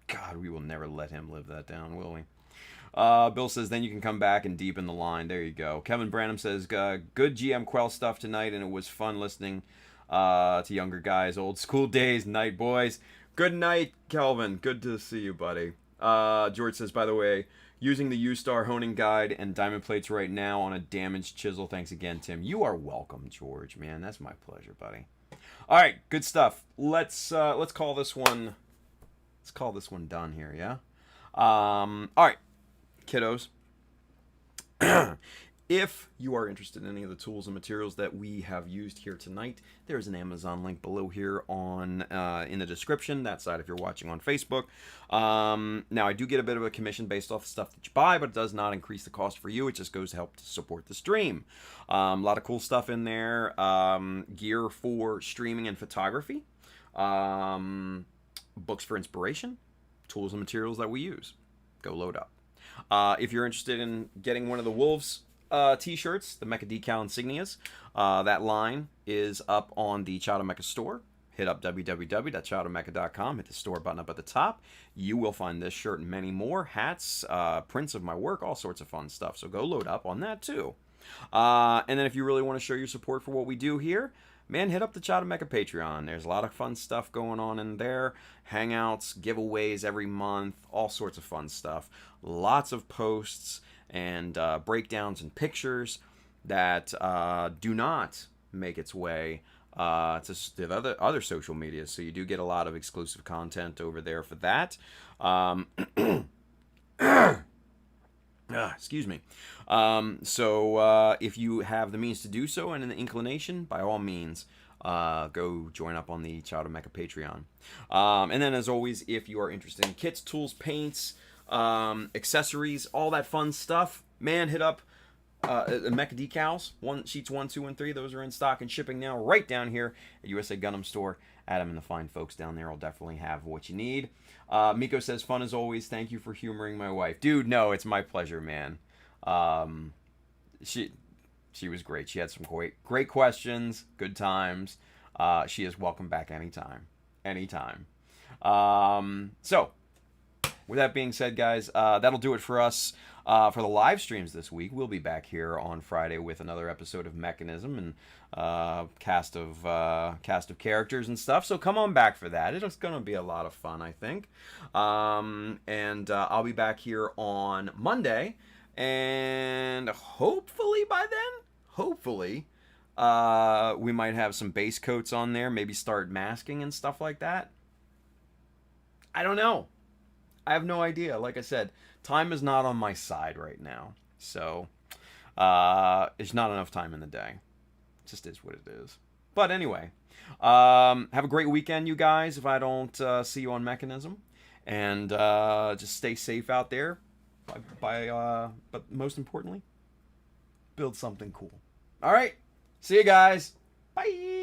God, we will never let him live that down, will we? Bill says, then you can come back and deepen the line. There you go. Kevin Branham says, good GM Quel stuff tonight, and it was fun listening to younger guys. Old school days, night boys. Good night, Kelvin. Good to see you, buddy. George says, by the way, using the U-Star honing guide and diamond plates right now on a damaged chisel. Thanks again, Tim. You are welcome, George, man. That's my pleasure, buddy. All right, good stuff. Let's call this one. Let's call this one done here, yeah? All right, kiddos. If you are interested in any of the tools and materials that we have used here tonight, there's an Amazon link below here on in the description, that side if you're watching on Facebook. Now, I do get a bit of a commission based off the stuff that you buy, but it does not increase the cost for you. It just goes to help to support the stream. A lot of cool stuff in there. Gear for streaming and photography. Books for inspiration. Tools and materials that we use. Go load up. If you're interested in getting one of the Wolves t-shirts, the Mecha Decal insignias, that line is up on the Chowder Mecha store. Hit up www.chowdermecha.com, hit the store button up at the top. You will find this shirt and many more, hats, prints of my work, all sorts of fun stuff. So go load up on that too. And then if you really want to show your support for what we do here, man, hit up the Chowder Mecha Patreon. There's a lot of fun stuff going on in there. Hangouts, giveaways every month, all sorts of fun stuff. Lots of posts and breakdowns and pictures that do not make its way to the other social media. So you do get a lot of exclusive content over there for that. Excuse me. So if you have the means to do so and an inclination, by all means, go join up on the Chowder Mecha Patreon. And then, as always, if you are interested in kits, tools, paints, accessories, all that fun stuff, man, hit up Mecha Decals. Sheets 1, 2, and 3. Those are in stock and shipping now right down here at USA Gundam Store. Adam and the fine folks down there will definitely have what you need. Miko says, fun as always. Thank you for humoring my wife. Dude, no, it's my pleasure, man. She was great. She had some great questions, good times. She is welcome back anytime. So, with that being said, guys, that'll do it for us for the live streams this week. We'll be back here on Friday with another episode of Mechanism and cast of characters and stuff. So come on back for that. It's going to be a lot of fun, I think. And I'll be back here on Monday, and hopefully by then, we might have some base coats on there. Maybe start masking and stuff like that. I don't know. I have no idea. Like I said, time is not on my side right now. So, it's not enough time in the day. It just is what it is. But anyway, have a great weekend, you guys, if I don't see you on Mechanism. And just stay safe out there. But most importantly, build something cool. All right. See you guys. Bye.